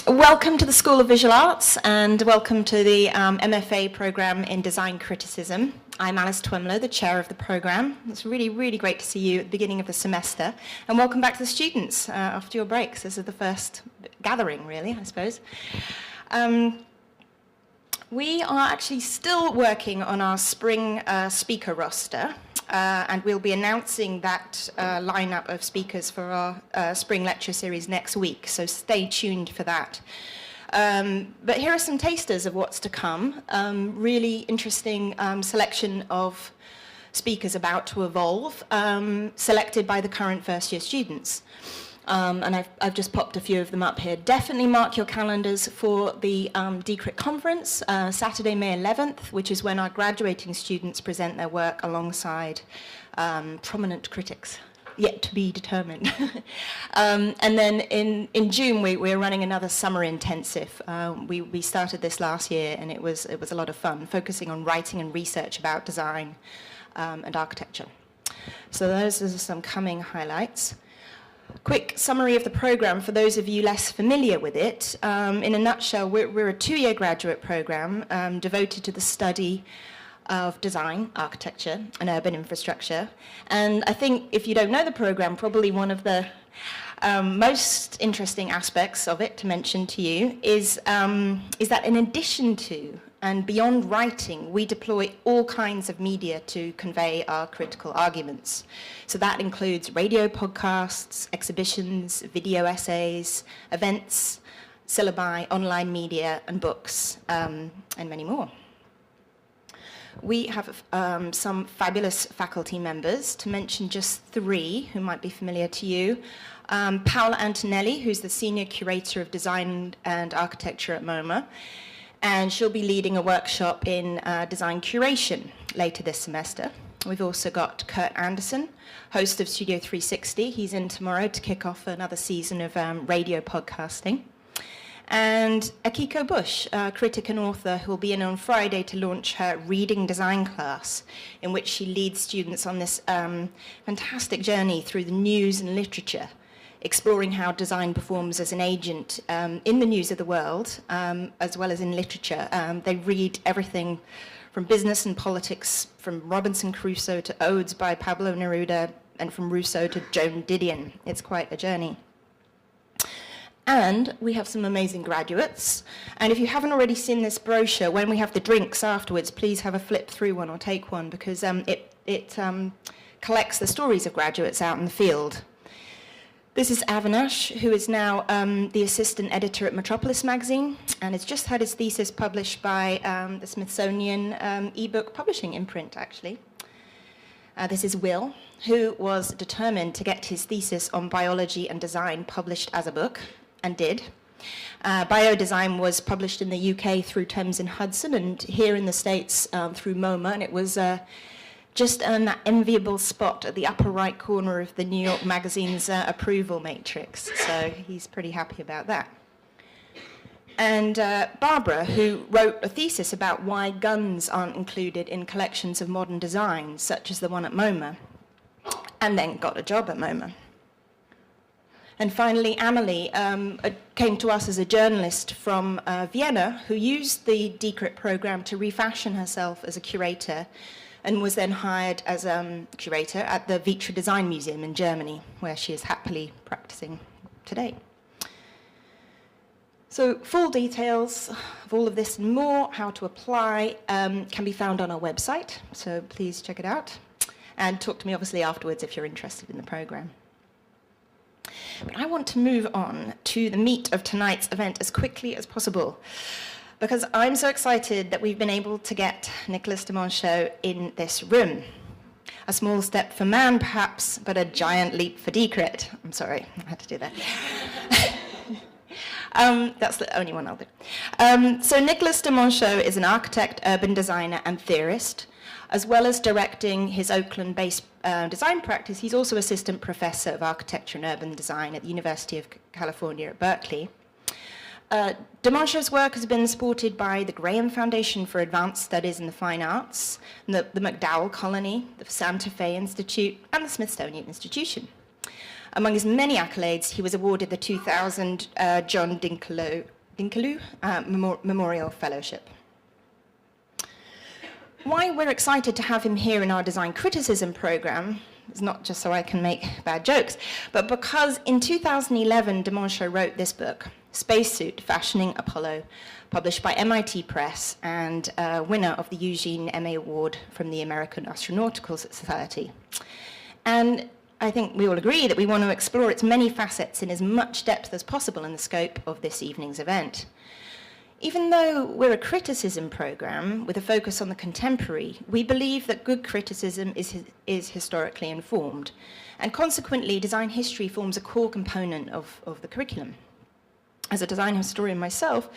Welcome to the School of Visual Arts and welcome to the MFA program in Design Criticism. I'm Alice Twemlow, the chair of the program. It's really, really great to see you at the beginning of the semester. And welcome back to the students after your breaks. This is the first gathering, really, I suppose. We are actually still working on our spring speaker roster. And we'll be announcing that lineup of speakers for our spring lecture series next week, so stay tuned for that. But here are some tasters of what's to come. Really interesting selection of speakers about to evolve, selected by the current first-year students. And I've just popped a few of them up here. Definitely mark your calendars for the DCRIT conference, Saturday, May 11th, which is when our graduating students present their work alongside prominent critics, yet to be determined. And then in June, we're running another summer intensive. We started this last year, and it was a lot of fun, focusing on writing and research about design and architecture. So those are some coming highlights. Quick summary of the program for those of you less familiar with it. In a nutshell, we're a two-year graduate program devoted to the study of design, architecture, and urban infrastructure. And I think if you don't know the program, probably one of the most interesting aspects of it to mention to you is that in addition to and beyond writing, we deploy all kinds of media to convey our critical arguments. So that includes radio podcasts, exhibitions, video essays, events, syllabi, online media, and books, and many more. We have some fabulous faculty members, to mention just three who might be familiar to you. Paola Antonelli, who's the Senior Curator of Design and Architecture at MoMA, and she'll be leading a workshop in design curation later this semester. We've also got Kurt Anderson, host of Studio 360. He's in tomorrow to kick off another season of radio podcasting. And Akiko Bush, a critic and author, who will be in on Friday to launch her reading design class, in which she leads students on this fantastic journey through the news and literature, exploring how design performs as an agent in the news of the world, as well as in literature. They read everything from business and politics, from Robinson Crusoe to Odes by Pablo Neruda, and from Rousseau to Joan Didion. It's quite a journey. And we have some amazing graduates. And if you haven't already seen this brochure, when we have the drinks afterwards, please have a flip through one or take one, because it collects the stories of graduates out in the field. This is Avinash, who is now the assistant editor at Metropolis magazine, and has just had his thesis published by the Smithsonian ebook publishing imprint, actually. This is Will, who was determined to get his thesis on biology and design published as a book, and did. Biodesign was published in the UK through Thames and Hudson, and here in the States through MoMA, and it was just earned that enviable spot at the upper right corner of the New York Magazine's approval matrix. So he's pretty happy about that. And Barbara, who wrote a thesis about why guns aren't included in collections of modern design, such as the one at MoMA, and then got a job at MoMA. And finally, Amelie came to us as a journalist from Vienna, who used the DCRIT program to refashion herself as a curator, and was then hired as a curator at the Vitra Design Museum in Germany, where she is happily practicing today. So full details of all of this and more, how to apply, can be found on our website, so please check it out. And talk to me, obviously, afterwards if you're interested in the program. But I want to move on to the meat of tonight's event as quickly as possible, because I'm so excited that we've been able to get Nicolas de Monchaux in this room. A small step for man, perhaps, but a giant leap for DCRIT. I'm sorry, I had to do that. That's the only one I'll do. So Nicolas de Monchaux is an architect, urban designer, and theorist. As well as directing his Oakland-based design practice, he's also assistant professor of architecture and urban design at the University of California at Berkeley. De Monchaux's work has been supported by the Graham Foundation for Advanced Studies in the Fine Arts, the MacDowell Colony, the Santa Fe Institute, and the Smithsonian Institution. Among his many accolades, he was awarded the 2000 John Dinkeloo Memorial Fellowship. Why we're excited to have him here in our design criticism program is not just so I can make bad jokes, but because in 2011, Monchaux wrote this book, Spacesuit, Fashioning Apollo, published by MIT Press and winner of the Eugene Emmy Award from the American Astronautical Society. And I think we all agree that we want to explore its many facets in as much depth as possible in the scope of this evening's event. Even though we're a criticism program with a focus on the contemporary, we believe that good criticism is historically informed, and consequently design history forms a core component of the curriculum. As a design historian myself,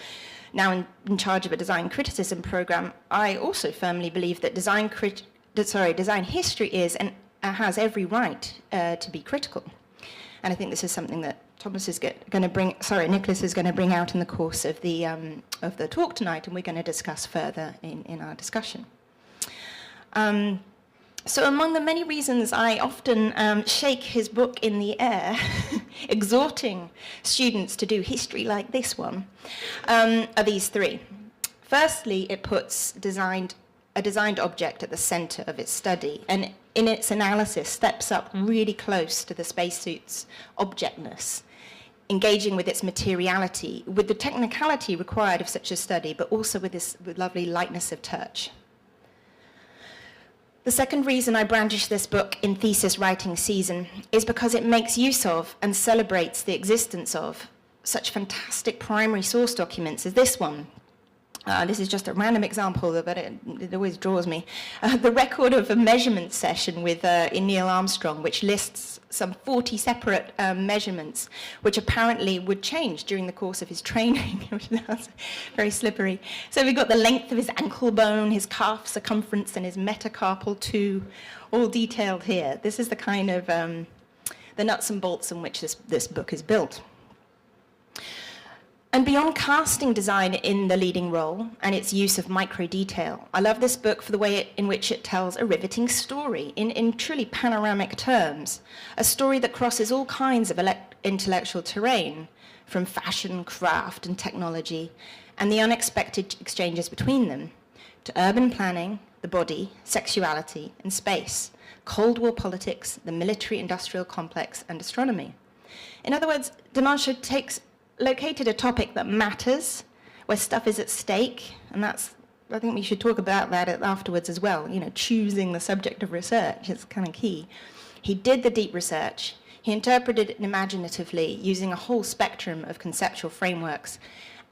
now in charge of a design criticism program, I also firmly believe that design history is and has every right to be critical. And I think this is something that Nicholas is going to bring out in the course of the talk tonight, and we're going to discuss further in our discussion. So among the many reasons I often shake his book in the air, exhorting students to do history like this one, are these three. Firstly, it puts a designed object at the center of its study, and in its analysis steps up really close to the spacesuit's objectness, engaging with its materiality, with the technicality required of such a study, but also with this lovely lightness of touch. The second reason I brandish this book in thesis writing season is because it makes use of and celebrates the existence of such fantastic primary source documents as this one. This is just a random example, but it always draws me. The record of a measurement session with Neil Armstrong, which lists some 40 separate measurements, which apparently would change during the course of his training, which is very slippery. So we've got the length of his ankle bone, his calf circumference, and his metacarpal too, all detailed here. This is the kind of the nuts and bolts on which this book is built. And beyond casting design in the leading role and its use of micro-detail, I love this book for the way in which it tells a riveting story in truly panoramic terms, a story that crosses all kinds of intellectual terrain, from fashion, craft, and technology, and the unexpected exchanges between them, to urban planning, the body, sexuality, and space, Cold War politics, the military-industrial complex, and astronomy. In other words, Monchaux located a topic that matters, where stuff is at stake, and I think we should talk about that afterwards as well. Choosing the subject of research is kind of key. He did the deep research. He interpreted it imaginatively, using a whole spectrum of conceptual frameworks,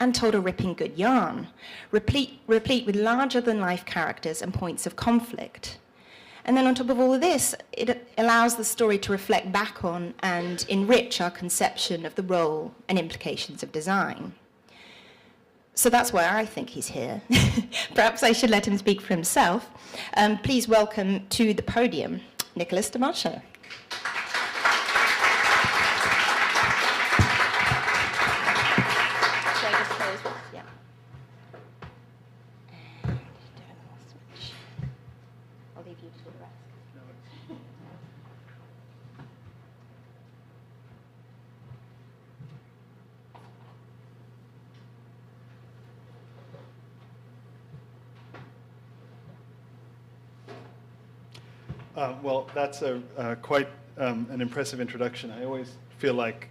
and told a ripping good yarn, replete with larger-than-life characters and points of conflict. And then on top of all of this, it allows the story to reflect back on and enrich our conception of the role and implications of design. So that's why I think he's here. Perhaps I should let him speak for himself. Please welcome to the podium, Nicholas de Monchaux. Well, that's quite an impressive introduction. I always feel like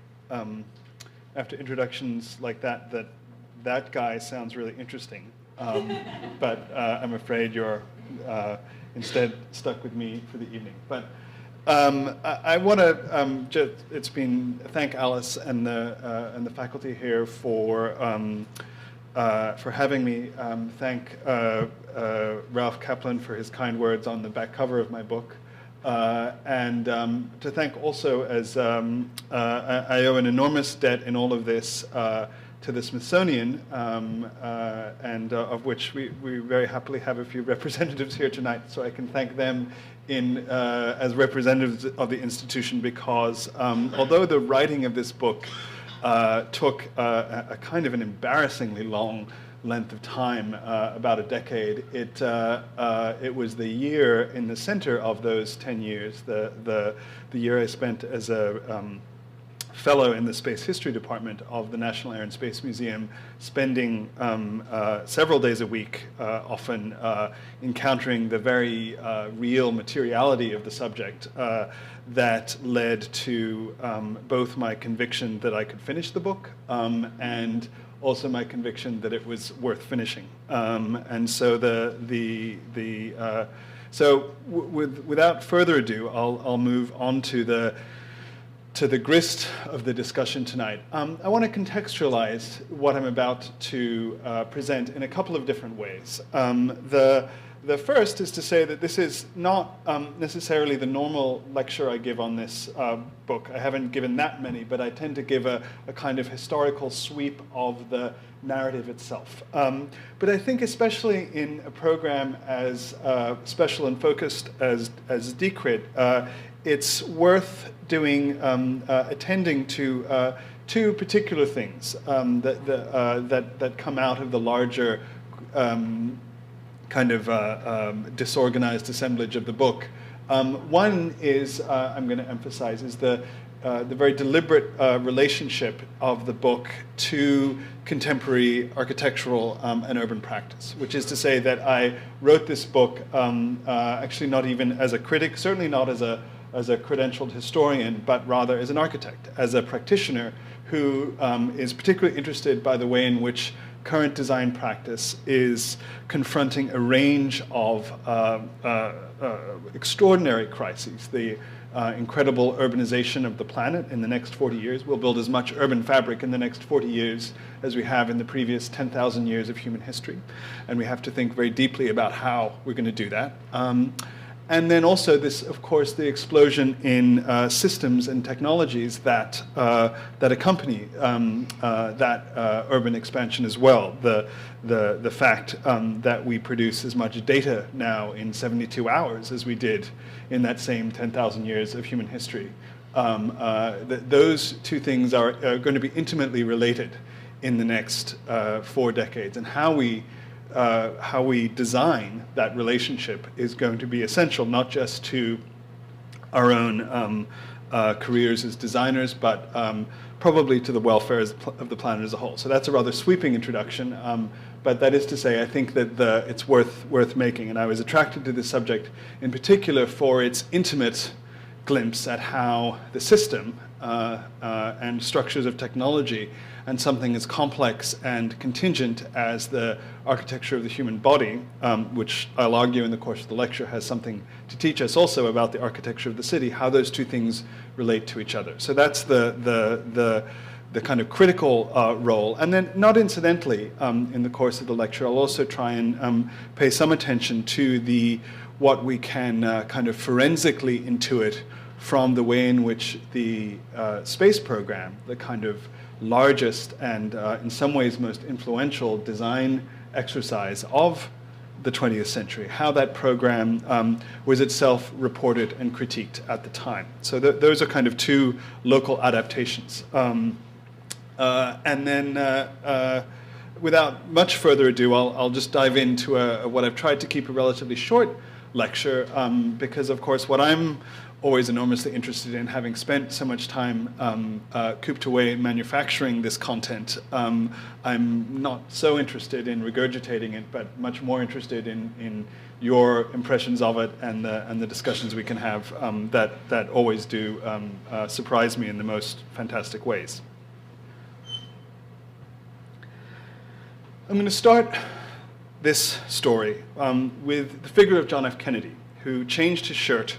after introductions like that guy sounds really interesting. But I'm afraid you're instead stuck with me for the evening. But I want to thank Alice and the faculty here for having me. Thank Ralph Kaplan for his kind words on the back cover of my book. And to thank also, as I owe an enormous debt in all of this to the Smithsonian, and of which we very happily have a few representatives here tonight, so I can thank them as representatives of the institution, because although the writing of this book took a kind of an embarrassingly long length of time, about a decade. It was the year in the center of those 10 years, the year I spent as a fellow in the Space History Department of the National Air and Space Museum, spending several days a week, often encountering the very real materiality of the subject that led to both my conviction that I could finish the book and also my conviction that it was worth finishing. And so without further ado, I'll move on to the grist of the discussion tonight. I want to contextualize what I'm about to present in a couple of different ways. The first is to say that this is not necessarily the normal lecture I give on this book. I haven't given that many, but I tend to give a kind of historical sweep of the narrative itself. But I think especially in a program as special and focused as Decrit, it's worth doing, attending to two particular things that come out of the larger kind of disorganized assemblage of the book. One is, I'm going to emphasize, is the very deliberate relationship of the book to contemporary architectural and urban practice, which is to say that I wrote this book actually not even as a critic, certainly not as a credentialed historian, but rather as an architect, as a practitioner who is particularly interested by the way in which current design practice is confronting a range of extraordinary crises. The incredible urbanization of the planet in the next 40 years. We'll build as much urban fabric in the next 40 years as we have in the previous 10,000 years of human history. And we have to think very deeply about how we're going to do that. And then also this, of course, the explosion in systems and technologies that accompany that urban expansion as well. The fact that we produce as much data now in 72 hours as we did in that same 10,000 years of human history. Those two things are going to be intimately related in the next 4 decades, and how we design that relationship is going to be essential, not just to our own careers as designers, but probably to the welfare of the planet as a whole. So that's a rather sweeping introduction, but that is to say, I think that it's worth making. And I was attracted to this subject in particular for its intimate glimpse at how the system and structures of technology and something as complex and contingent as the architecture of the human body, which I'll argue in the course of the lecture has something to teach us also about the architecture of the city, how those two things relate to each other. So that's the kind of critical role. And then, not incidentally, in the course of the lecture, I'll also try and pay some attention to what we can kind of forensically intuit from the way in which the space program, the kind of largest and in some ways most influential design exercise of the 20th century, how that program was itself reported and critiqued at the time. So those are kind of two local adaptations. And then without much further ado, I'll just dive into what I've tried to keep a relatively short lecture, because of course what I'm always enormously interested in, having spent so much time cooped away manufacturing this content. I'm not so interested in regurgitating it, but much more interested in your impressions of it and the discussions we can have that always do surprise me in the most fantastic ways. I'm going to start this story with the figure of John F. Kennedy, who changed his shirt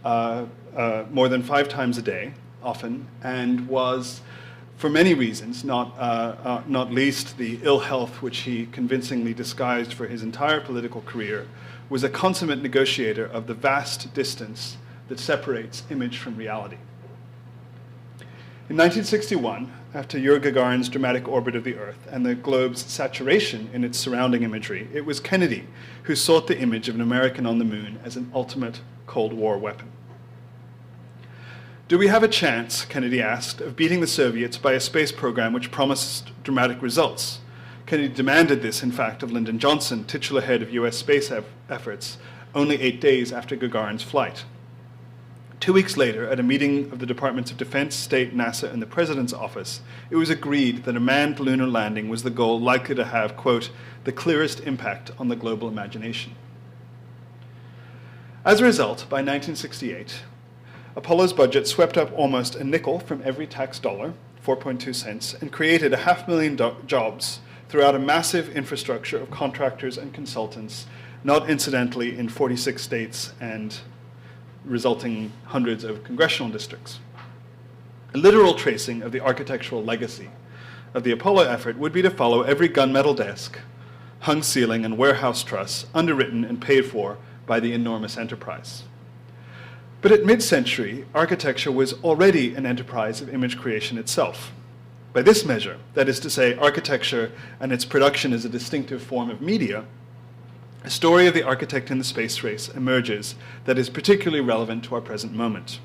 more than 5 times a day, often, and was, for many reasons, not least the ill health which he convincingly disguised for his entire political career, was a consummate negotiator of the vast distance that separates image from reality. In 1961, after Yuri Gagarin's dramatic orbit of the Earth and the globe's saturation in its surrounding imagery, it was Kennedy who sought the image of an American on the moon as an ultimate Cold War weapon. "Do we have a chance," Kennedy asked, "of beating the Soviets by a space program which promised dramatic results?" Kennedy demanded this, in fact, of Lyndon Johnson, titular head of US space efforts, only 8 days after Gagarin's flight. 2 weeks later, at a meeting of the Departments of Defense, State, NASA, and the President's office, it was agreed that a manned lunar landing was the goal likely to have, quote, "the clearest impact on the global imagination." As a result, by 1968, Apollo's budget swept up almost a nickel from every tax dollar, 4.2 cents, and created 500,000 jobs throughout a massive infrastructure of contractors and consultants, not incidentally in 46 states and resulting hundreds of congressional districts. A literal tracing of the architectural legacy of the Apollo effort would be to follow every gunmetal desk, hung ceiling, and warehouse truss underwritten and paid for by the enormous enterprise. But at mid-century, architecture was already an enterprise of image creation itself. By this measure, that is to say, architecture and its production as a distinctive form of media, a story of the architect in the space race emerges that is particularly relevant to our present moment.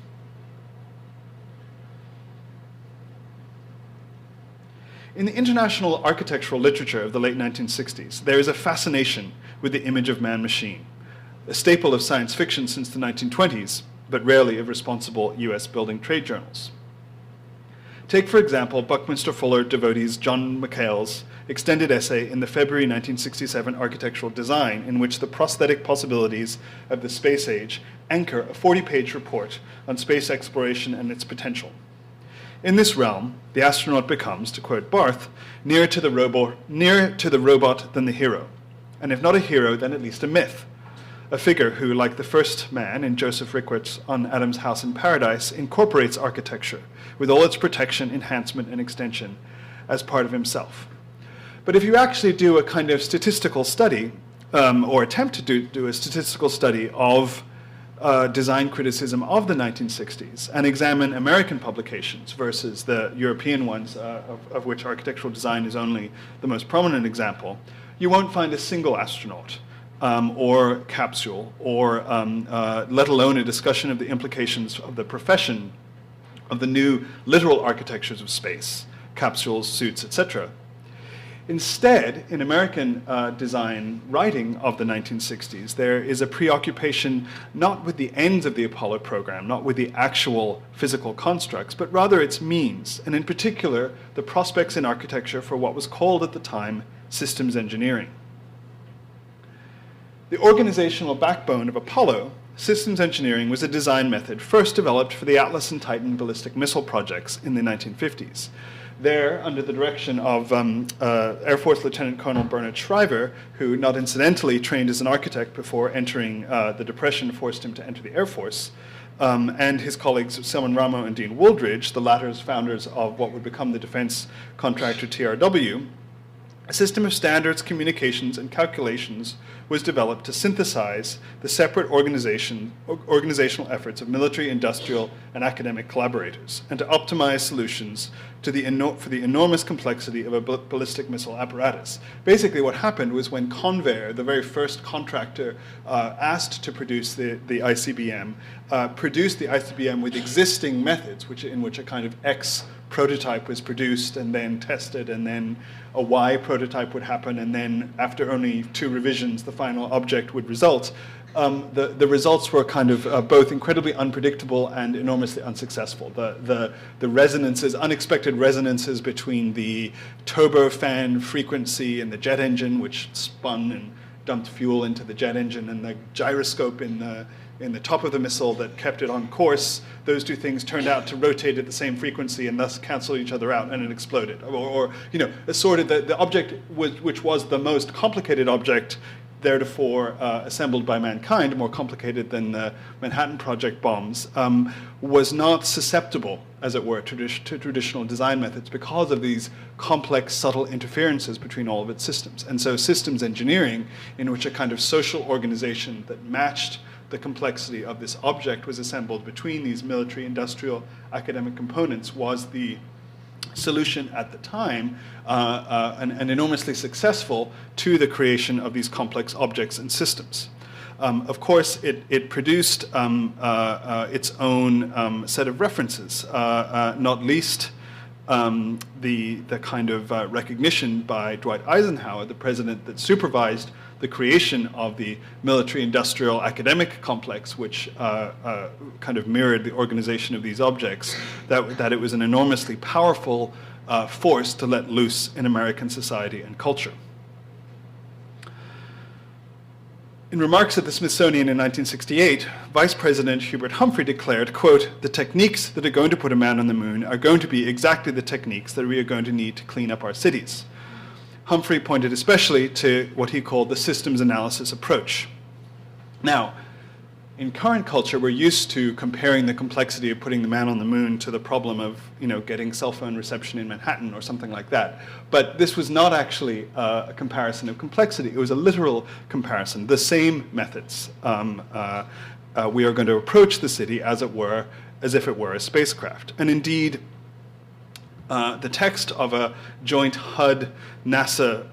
In the international architectural literature of the late 1960s, there is a fascination with the image of man-machine, a staple of science fiction since the 1920s, but rarely of responsible US building trade journals. Take, for example, Buckminster Fuller devotees John McHale's extended essay in the February 1967 Architectural Design, in which the prosthetic possibilities of the space age anchor a 40-page report on space exploration and its potential. In this realm, the astronaut becomes, to quote Barth, nearer to the robot than the hero, and if not a hero, then at least a myth, a figure who, like the first man in Joseph Rickwert's On Adam's House in Paradise, incorporates architecture with all its protection, enhancement, and extension as part of himself. But if you actually do a kind of statistical study, or attempt to do a statistical study of design criticism of the 1960s and examine American publications versus the European ones, of which architectural design is only the most prominent example, you won't find a single astronaut or capsule, or let alone a discussion of the implications of the profession of the new literal architectures of space, capsules, suits, etc. Instead, in American design writing of the 1960s, there is a preoccupation not with the ends of the Apollo program, not with the actual physical constructs, but rather its means, and in particular, the prospects in architecture for what was called at the time systems engineering. The organizational backbone of Apollo, systems engineering, was a design method first developed for the Atlas and Titan ballistic missile projects in the 1950s. There, under the direction of Air Force Lieutenant Colonel Bernard Shriver, who not incidentally trained as an architect before entering the Depression, forced him to enter the Air Force, and his colleagues Selman Ramo and Dean Wooldridge, the latter's founders of what would become the defense contractor TRW, a system of standards, communications, and calculations was developed to synthesize the separate organizational efforts of military, industrial, and academic collaborators, and to optimize solutions for the enormous complexity of a ballistic missile apparatus. Basically, what happened was when Convair, the very first contractor asked to produce the ICBM, produced the ICBM with existing methods, in which a kind of X prototype was produced and then tested, and then a Y prototype would happen, and then after only 2 revisions, the final object would result. The results were kind of both incredibly unpredictable and enormously unsuccessful. The resonances, unexpected resonances between the turbofan frequency and the jet engine, which spun and dumped fuel into the jet engine, and the gyroscope in the top of the missile that kept it on course, those 2 things turned out to rotate at the same frequency and thus cancel each other out, and it exploded. Or assorted the object which was the most complicated object theretofore assembled by mankind, more complicated than the Manhattan Project bombs, was not susceptible, as it were, to traditional design methods because of these complex, subtle interferences between all of its systems. And so systems engineering, in which a kind of social organization that matched the complexity of this object was assembled between these military, industrial, academic components, was the solution at the time, and enormously successful to the creation of these complex objects and systems. Of course, it produced its own set of references, not least the kind of recognition by Dwight Eisenhower, the president that supervised the creation of the military-industrial academic complex, which kind of mirrored the organization of these objects, that it was an enormously powerful force to let loose in American society and culture. In remarks at the Smithsonian in 1968, Vice President Hubert Humphrey declared, quote, "The techniques that are going to put a man on the moon are going to be exactly the techniques that we are going to need to clean up our cities." Humphrey pointed especially to what he called the systems analysis approach. Now, in current culture, we're used to comparing the complexity of putting the man on the moon to the problem of, getting cell phone reception in Manhattan or something like that. But this was not actually a comparison of complexity. It was a literal comparison. The same methods. We are going to approach the city as if it were a spacecraft. And indeed, the text of a joint HUD-NASA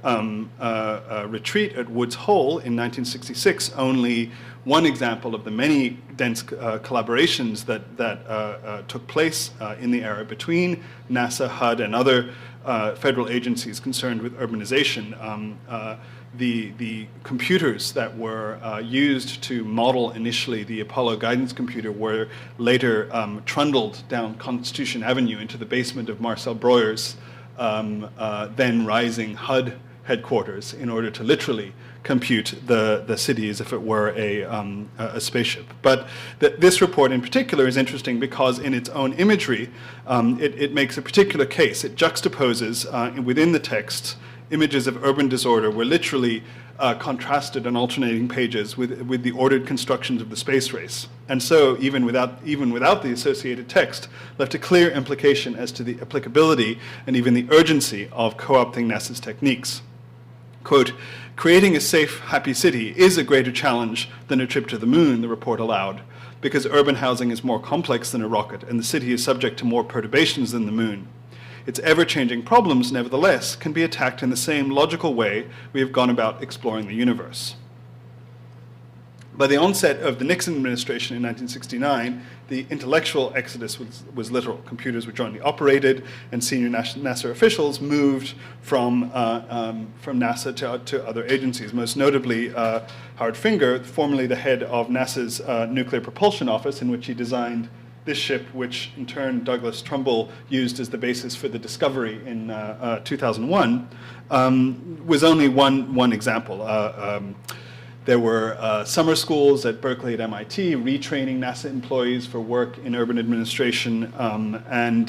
retreat at Woods Hole in 1966, only one example of the many dense collaborations that took place in the era between NASA, HUD, and other federal agencies concerned with urbanization. The computers that were used to model initially the Apollo guidance computer were later trundled down Constitution Avenue into the basement of Marcel Breuer's then rising HUD headquarters in order to literally compute the city as if it were a spaceship. But this report in particular is interesting because in its own imagery, it makes a particular case. It juxtaposes within the text images of urban disorder were literally contrasted on alternating pages with the ordered constructions of the space race. And so, even without the associated text, left a clear implication as to the applicability and even the urgency of co-opting NASA's techniques. Quote, "Creating a safe, happy city is a greater challenge than a trip to the moon," the report allowed, "because urban housing is more complex than a rocket, and the city is subject to more perturbations than the moon. Its ever-changing problems, nevertheless, can be attacked in the same logical way we have gone about exploring the universe." By the onset of the Nixon administration in 1969, the intellectual exodus was literal. Computers were jointly operated, and senior NASA officials moved from NASA to other agencies, most notably Howard Finger, formerly the head of NASA's Nuclear Propulsion Office, in which he designed this ship, which in turn Douglas Trumbull used as the basis for the Discovery in 2001, was only one example. There were summer schools at Berkeley at MIT retraining NASA employees for work in urban administration, and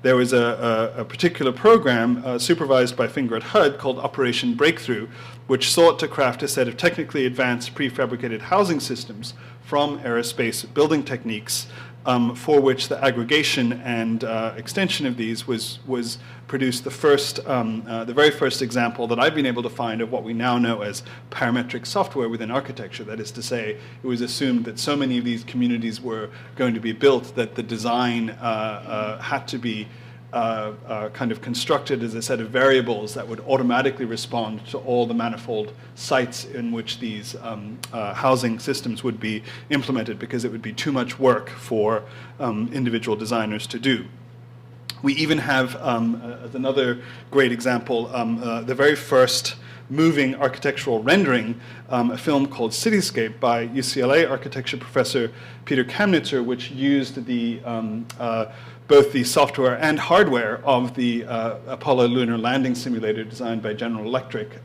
there was a particular program supervised by Finger at HUD called Operation Breakthrough, which sought to craft a set of technically advanced prefabricated housing systems from aerospace building techniques for which the aggregation and extension of these was produced the very first example that I've been able to find of what we now know as parametric software within architecture. That is to say, it was assumed that so many of these communities were going to be built that the design had to be kind of constructed as a set of variables that would automatically respond to all the manifold sites in which these housing systems would be implemented, because it would be too much work for individual designers to do. We even have, as another great example, the very first moving architectural rendering, a film called Cityscape by UCLA architecture professor Peter Kamnitzer, which used the both the software and hardware of the Apollo lunar landing simulator designed by General Electric,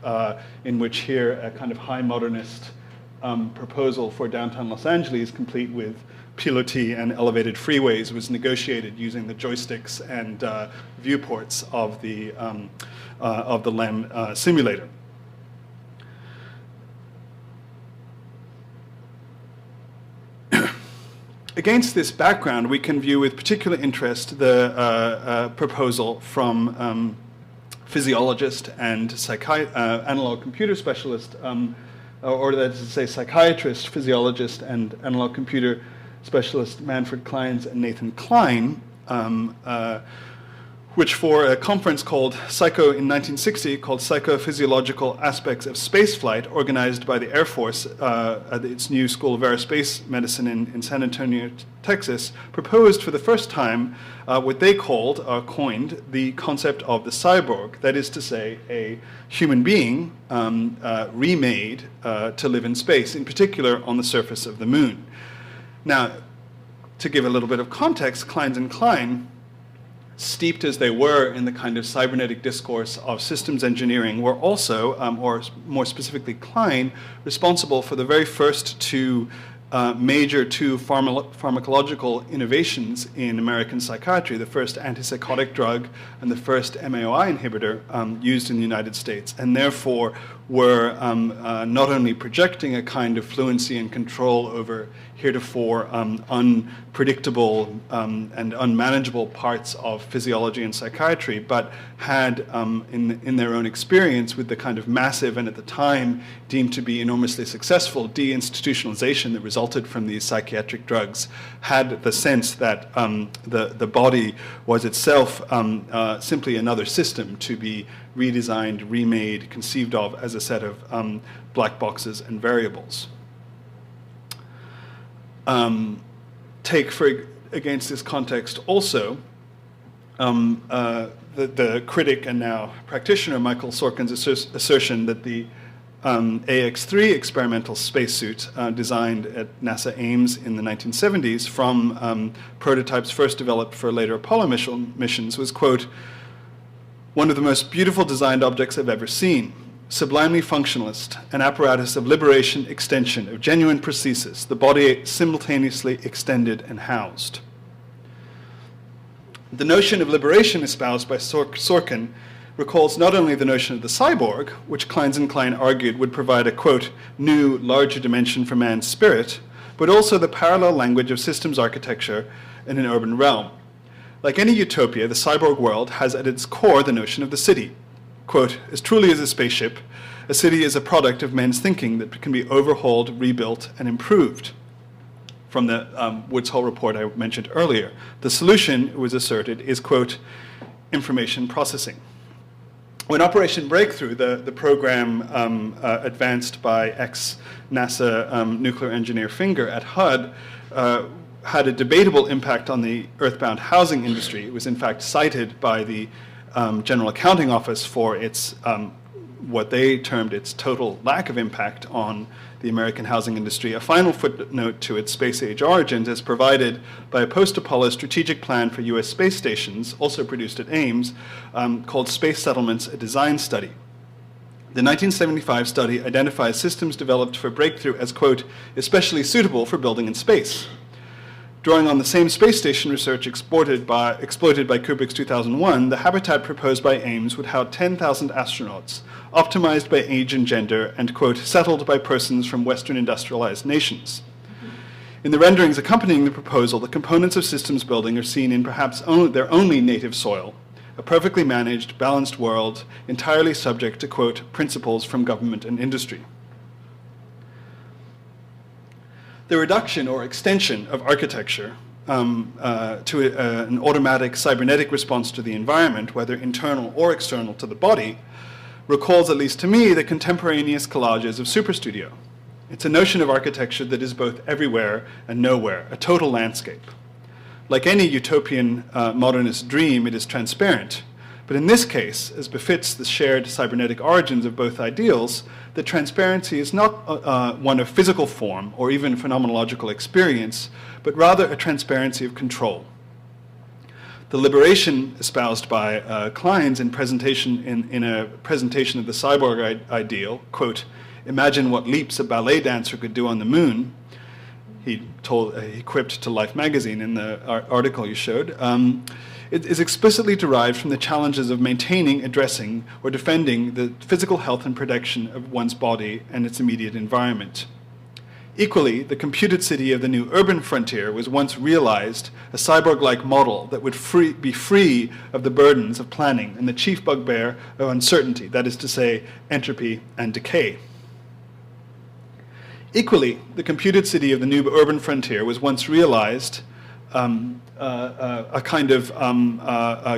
in which here a kind of high modernist proposal for downtown Los Angeles, complete with pilotis and elevated freeways, was negotiated using the joysticks and viewports of the LEM simulator. Against this background, we can view with particular interest the proposal from physiologist and analog computer specialist, or that is to say psychiatrist, physiologist, and analog computer specialist Manfred Kleins and Nathan Klein, which for a conference called in 1960, called Psychophysiological Aspects of Spaceflight, organized by the Air Force at its new School of Aerospace Medicine in San Antonio, Texas, proposed for the first time what they called, or coined, the concept of the cyborg, that is to say, a human being remade to live in space, in particular on the surface of the moon. Now, to give a little bit of context, Kleins and Klein, steeped as they were in the kind of cybernetic discourse of systems engineering, were also, or more specifically Klein, responsible for the very first major pharmacological innovations in American psychiatry, the first antipsychotic drug and the first MAOI inhibitor used in the United States, and therefore were not only projecting a kind of fluency and control over heretofore unpredictable and unmanageable parts of physiology and psychiatry, but had in their own experience with the kind of massive and at the time deemed to be enormously successful deinstitutionalization that resulted from these psychiatric drugs, had the sense that the body was itself simply another system to be redesigned, remade, conceived of as a set of black boxes and variables. Take against this context also the critic and now practitioner Michael Sorkin's assertion that the AX-3 experimental spacesuit designed at NASA Ames in the 1970s from prototypes first developed for later Apollo missions was, quote, "one of the most beautiful designed objects I've ever seen. Sublimely functionalist, an apparatus of liberation, extension, of genuine prosthesis, the body simultaneously extended and housed." The notion of liberation espoused by Sorkin recalls not only the notion of the cyborg, which Kleins and Klein argued would provide a, quote, "new, larger dimension for man's spirit," but also the parallel language of systems architecture in an urban realm. Like any utopia, the cyborg world has at its core the notion of the city. Quote, "as truly as a spaceship, a city is a product of men's thinking that can be overhauled, rebuilt, and improved." From the Woods Hole report I mentioned earlier. The solution, it was asserted, is, quote, "information processing." When Operation Breakthrough, the program advanced by ex-NASA nuclear engineer Finger at HUD, had a debatable impact on the earthbound housing industry. It was in fact cited by the General Accounting Office for its, what they termed its total lack of impact on the American housing industry. A final footnote to its space age origins is provided by a post-Apollo strategic plan for US space stations, also produced at Ames, called Space Settlements, a Design Study. The 1975 study identifies systems developed for Breakthrough as, quote, "especially suitable for building in space." Drawing on the same space station research exploited by Kubrick's 2001, the habitat proposed by Ames would house 10,000 astronauts, optimized by age and gender, and, quote, "settled by persons from Western industrialized nations." In the renderings accompanying the proposal, the components of systems building are seen in perhaps their only native soil, a perfectly managed, balanced world, entirely subject to, quote, "principles from government and industry." The reduction or extension of architecture to an automatic cybernetic response to the environment, whether internal or external to the body, recalls, at least to me, the contemporaneous collages of Superstudio. It's a notion of architecture that is both everywhere and nowhere, a total landscape. Like any utopian modernist dream, it is transparent. But in this case, as befits the shared cybernetic origins of both ideals, the transparency is not one of physical form or even phenomenological experience, but rather a transparency of control. The liberation espoused by Kleins in a presentation of the cyborg ideal, quote, "imagine what leaps a ballet dancer could do on the moon," he quipped to Life magazine in the article you showed, it is explicitly derived from the challenges of maintaining, addressing, or defending the physical health and protection of one's body and its immediate environment. Equally, the computed city of the new urban frontier was once realized, a cyborg-like model that would be free of the burdens of planning and the chief bugbear of uncertainty, that is to say, entropy and decay. Equally, the computed city of the new urban frontier was once realized a kind of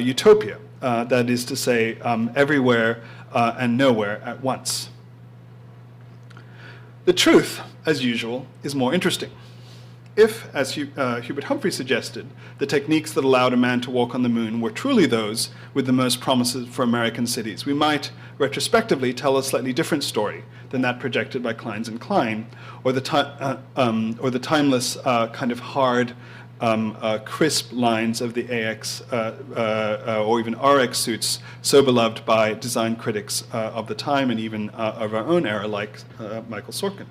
utopia, that is to say, everywhere and nowhere at once. The truth, as usual, is more interesting. If, as Hubert Humphrey suggested, the techniques that allowed a man to walk on the moon were truly those with the most promises for American cities, we might retrospectively tell a slightly different story than that projected by Kleins and Klein, or the timeless kind of hard, crisp lines of the AX or even RX suits so beloved by design critics of the time and even of our own era, like Michael Sorkin.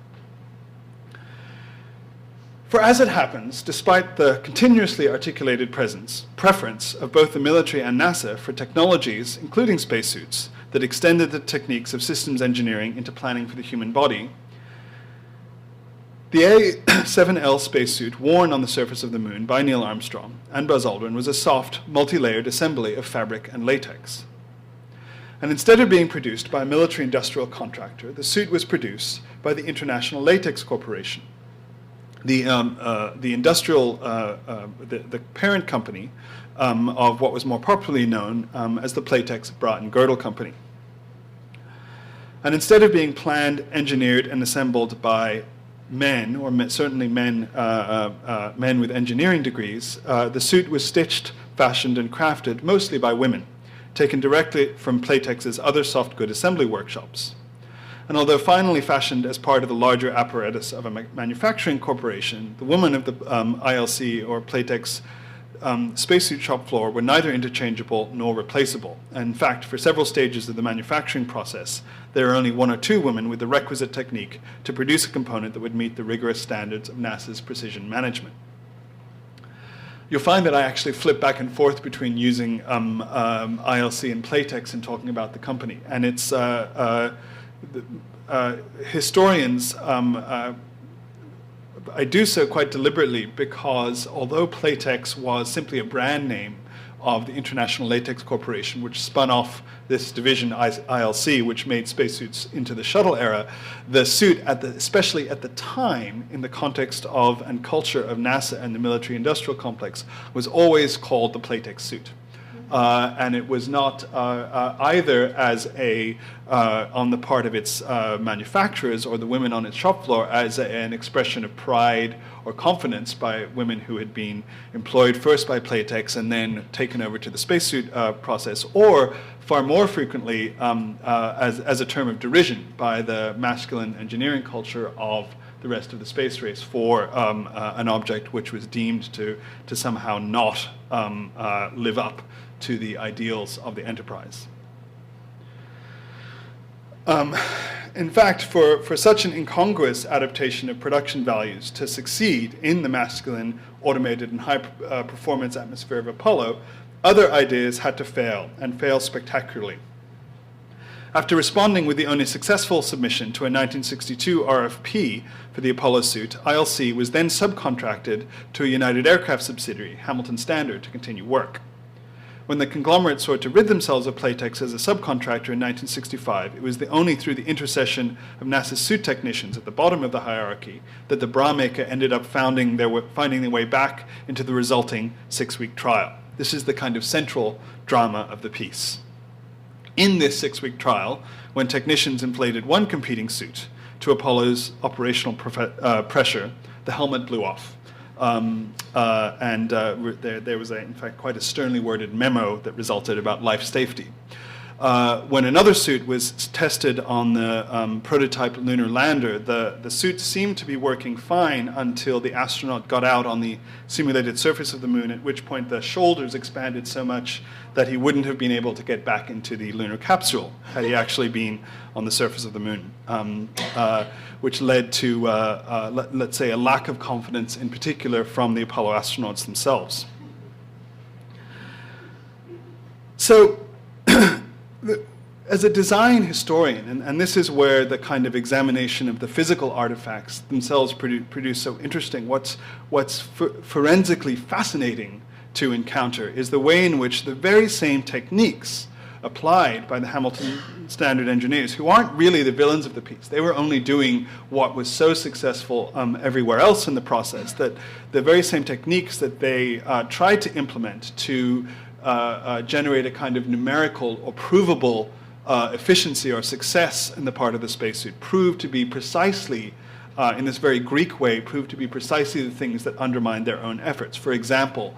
For as it happens, despite the continuously articulated preference of both the military and NASA for technologies, including spacesuits, that extended the techniques of systems engineering into planning for the human body, the A7L spacesuit worn on the surface of the moon by Neil Armstrong and Buzz Aldrin was a soft, multi-layered assembly of fabric and latex. And instead of being produced by a military industrial contractor, the suit was produced by the International Latex Corporation, the parent company of what was more popularly known as the Playtex Bra and Girdle Company. And instead of being planned, engineered, and assembled by men, or certainly men with engineering degrees, the suit was stitched, fashioned, and crafted mostly by women, taken directly from Playtex's other soft good assembly workshops. And although finally fashioned as part of the larger apparatus of a manufacturing corporation, the women of the ILC or Playtex spacesuit shop floor were neither interchangeable nor replaceable. And in fact, for several stages of the manufacturing process, there are only one or two women with the requisite technique to produce a component that would meet the rigorous standards of NASA's precision management. You'll find that I actually flip back and forth between using ILC and Playtex and talking about the company. And it's historians, I do so quite deliberately because although Playtex was simply a brand name of the International Latex Corporation, which spun off this division, ILC, which made spacesuits into the shuttle era, the suit, especially at the time, in the context of and culture of NASA and the military-industrial complex, was always called the Playtex suit. And it was not either as on the part of its manufacturers or the women on its shop floor as an expression of pride or confidence by women who had been employed first by Playtex and then taken over to the spacesuit process, or far more frequently as a term of derision by the masculine engineering culture of the rest of the space race for an object which was deemed to somehow not live up to the ideals of the enterprise. In fact, for such an incongruous adaptation of production values to succeed in the masculine, automated, and high-performance atmosphere of Apollo, other ideas had to fail, and fail spectacularly. After responding with the only successful submission to a 1962 RFP for the Apollo suit, ILC was then subcontracted to a United Aircraft subsidiary, Hamilton Standard, to continue work. When the conglomerate sought to rid themselves of Playtex as a subcontractor in 1965, it was only through the intercession of NASA's suit technicians at the bottom of the hierarchy that the bra maker ended up finding their way back into the resulting 6-week trial. This is the kind of central drama of the piece. In this 6-week trial, when technicians inflated one competing suit to Apollo's operational pressure, the helmet blew off. There was, in fact, quite a sternly worded memo that resulted about life safety. When another suit was tested on the prototype lunar lander, the suit seemed to be working fine until the astronaut got out on the simulated surface of the moon, at which point the shoulders expanded so much that he wouldn't have been able to get back into the lunar capsule had he actually been on the surface of the moon, which led to, let's say, a lack of confidence, in particular from the Apollo astronauts themselves. So, as a design historian, and this is where the kind of examination of the physical artifacts themselves produce so interesting, what's forensically fascinating to encounter is the way in which the very same techniques applied by the Hamilton Standard engineers, who aren't really the villains of the piece. They were only doing what was so successful everywhere else in the process, that the very same techniques that they tried to implement to generate a kind of numerical or provable efficiency or success in the part of the spacesuit, proved to be precisely, in this very Greek way, proved to be precisely the things that undermined their own efforts. For example,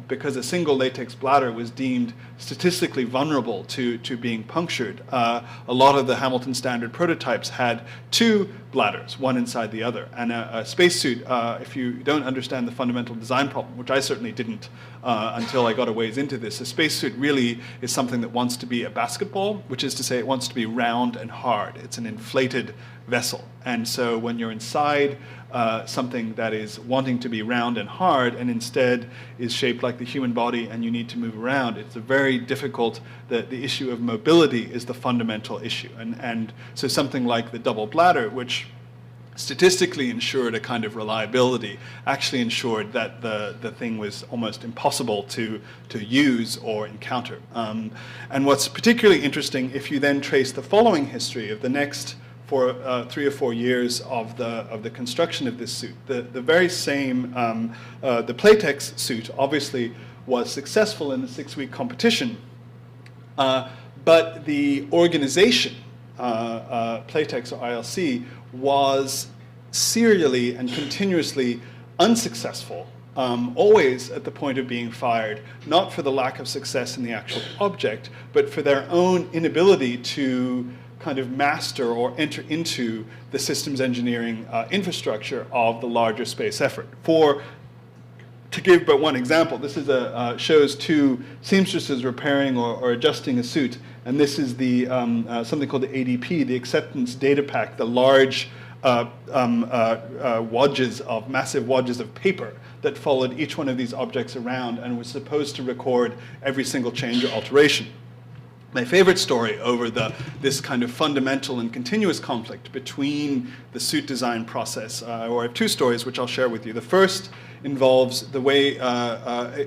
because a single latex bladder was deemed statistically vulnerable to being punctured, a lot of the Hamilton standard prototypes had two bladders, one inside the other. And a spacesuit, if you don't understand the fundamental design problem, which I certainly didn't until I got a ways into this, a spacesuit really is something that wants to be a basketball, which is to say it wants to be round and hard. It's an inflated vessel. And so when you're inside something that is wanting to be round and hard and instead is shaped like the human body and you need to move around, it's a very difficult, the issue of mobility is the fundamental issue. And so something like the double bladder, which statistically ensured a kind of reliability, actually ensured that the thing was almost impossible to use or encounter. And what's particularly interesting, if you then trace the following history of the next 3 or 4 years of the construction of this suit, the very same, the Playtex suit obviously was successful in the 6-week competition, but the organization, Playtex or ILC, was serially and continuously unsuccessful, always at the point of being fired, not for the lack of success in the actual object, but for their own inability to kind of master or enter into the systems engineering infrastructure of the larger space effort. To give but one example, this is shows two seamstresses repairing or adjusting a suit, and this is the something called the ADP, the Acceptance Data Pack, the large massive wadges of paper that followed each one of these objects around and was supposed to record every single change or alteration. My favorite story over this kind of fundamental and continuous conflict between the suit design process, or I have two stories which I'll share with you. The first involves the way,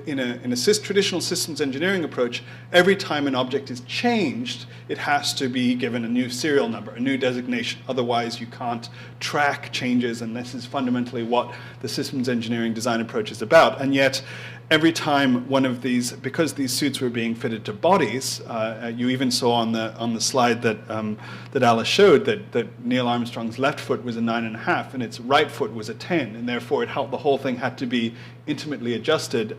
in a traditional systems engineering approach, every time an object is changed, it has to be given a new serial number, a new designation. Otherwise, you can't track changes, and this is fundamentally what the systems engineering design approach is about. And yet, every time one of these, because these suits were being fitted to bodies, you even saw on the slide that Alice showed that Neil Armstrong's left foot was a 9.5 and its right foot was a 10, and therefore the whole thing had to be intimately adjusted.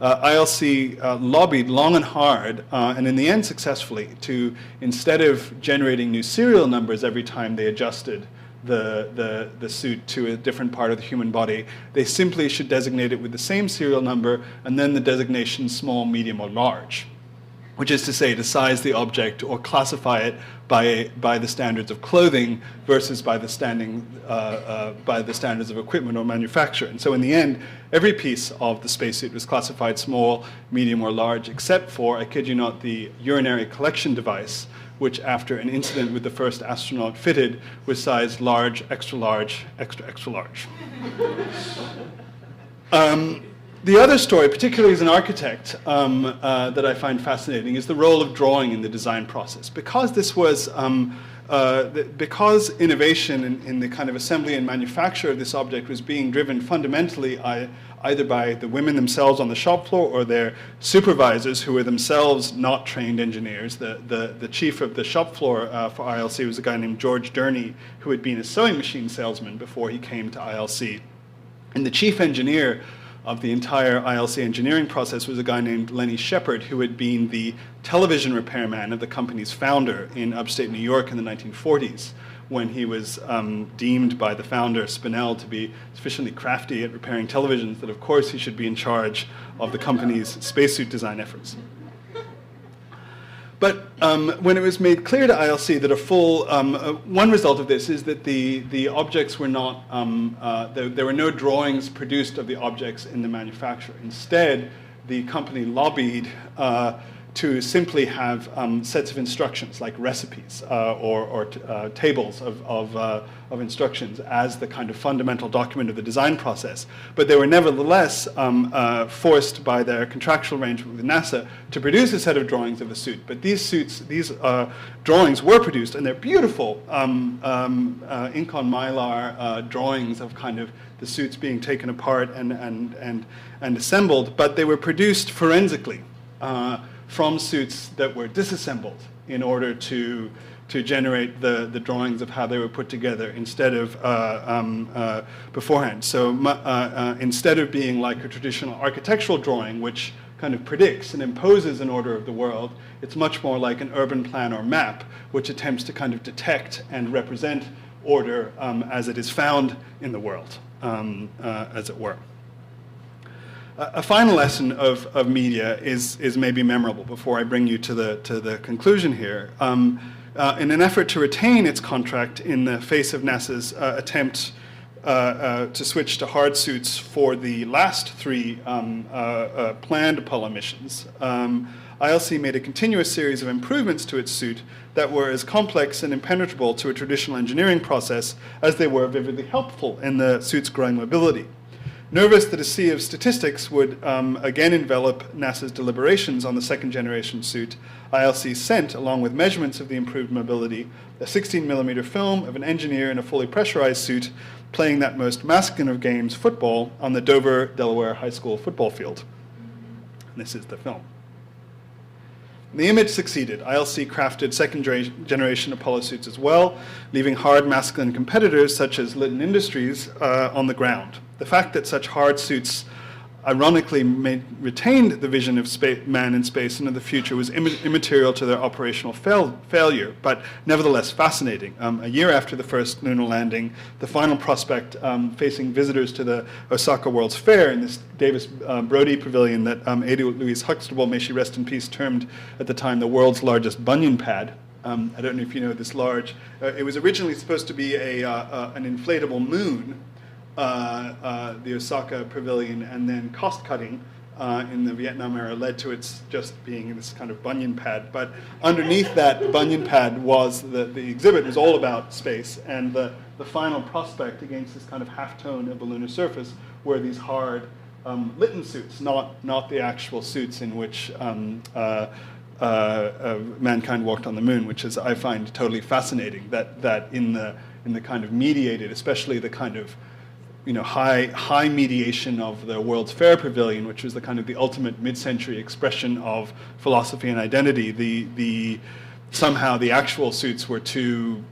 ILC lobbied long and hard, and in the end successfully, to, instead of generating new serial numbers every time they adjusted the suit to a different part of the human body, they simply should designate it with the same serial number and then the designation small, medium, or large, which is to say to size the object or classify it by the standards of clothing versus by the standards of equipment or manufacture. And so in the end, every piece of the spacesuit was classified small, medium, or large, except for, I kid you not, the urinary collection device, which after an incident with the first astronaut fitted was sized large, extra large, extra, extra large. The other story, particularly as an architect, that I find fascinating is the role of drawing in the design process. Because this was, because innovation in the kind of assembly and manufacture of this object was being driven fundamentally either by the women themselves on the shop floor or their supervisors who were themselves not trained engineers. The chief of the shop floor for ILC was a guy named George Durney, who had been a sewing machine salesman before he came to ILC. And the chief engineer of the entire ILC engineering process was a guy named Lenny Shepard, who had been the television repairman of the company's founder in upstate New York in the 1940s, when he was deemed by the founder, Spinell, to be sufficiently crafty at repairing televisions that, of course, he should be in charge of the company's spacesuit design efforts. But when it was made clear to ILC that a full, one result of this is that the objects were not, there were no drawings produced of the objects in the manufacture. Instead, the company lobbied to simply have sets of instructions like recipes or tables of instructions as the kind of fundamental document of the design process. But they were nevertheless forced by their contractual arrangement with NASA to produce a set of drawings of a suit. But these drawings were produced, and they're beautiful ink on mylar drawings of kind of the suits being taken apart and assembled, but they were produced forensically from suits that were disassembled in order to generate the drawings of how they were put together instead of beforehand. So instead of being like a traditional architectural drawing, which kind of predicts and imposes an order of the world, it's much more like an urban plan or map, which attempts to kind of detect and represent order as it is found in the world, as it were. A final lesson of media is maybe memorable before I bring you to the conclusion here. In an effort to retain its contract in the face of NASA's attempt to switch to hard suits for the last three planned Apollo missions, ILC made a continuous series of improvements to its suit that were as complex and impenetrable to a traditional engineering process as they were vividly helpful in the suit's growing mobility. Nervous that a sea of statistics would again envelop NASA's deliberations on the second-generation suit, ILC sent, along with measurements of the improved mobility, a 16mm film of an engineer in a fully pressurized suit playing that most masculine of games, football, on the Dover, Delaware High School football field. And this is the film. The image succeeded. ILC crafted second-generation Apollo suits as well, leaving hard masculine competitors such as Litton Industries on the ground. The fact that such hard suits ironically retained the vision of man in space and of the future was immaterial to their operational failure, but nevertheless fascinating. A year after the first lunar landing, the final prospect facing visitors to the Osaka World's Fair in this Davis Brody Pavilion that Ada Louise Huxtable, may she rest in peace, termed at the time the world's largest bunion pad. I don't know if you know this large. It was originally supposed to be an inflatable moon, the Osaka Pavilion, and then cost-cutting in the Vietnam era led to its just being this kind of bunion pad. But underneath that bunion pad was the exhibit was all about space, and the final prospect against this kind of halftone of the lunar surface were these hard Litton suits, not the actual suits in which mankind walked on the moon, which is, I find, totally fascinating. That in the kind of mediated, especially the kind of high mediation of the World's Fair Pavilion, which was the kind of the ultimate mid-century expression of philosophy and identity. Somehow the actual suits were too,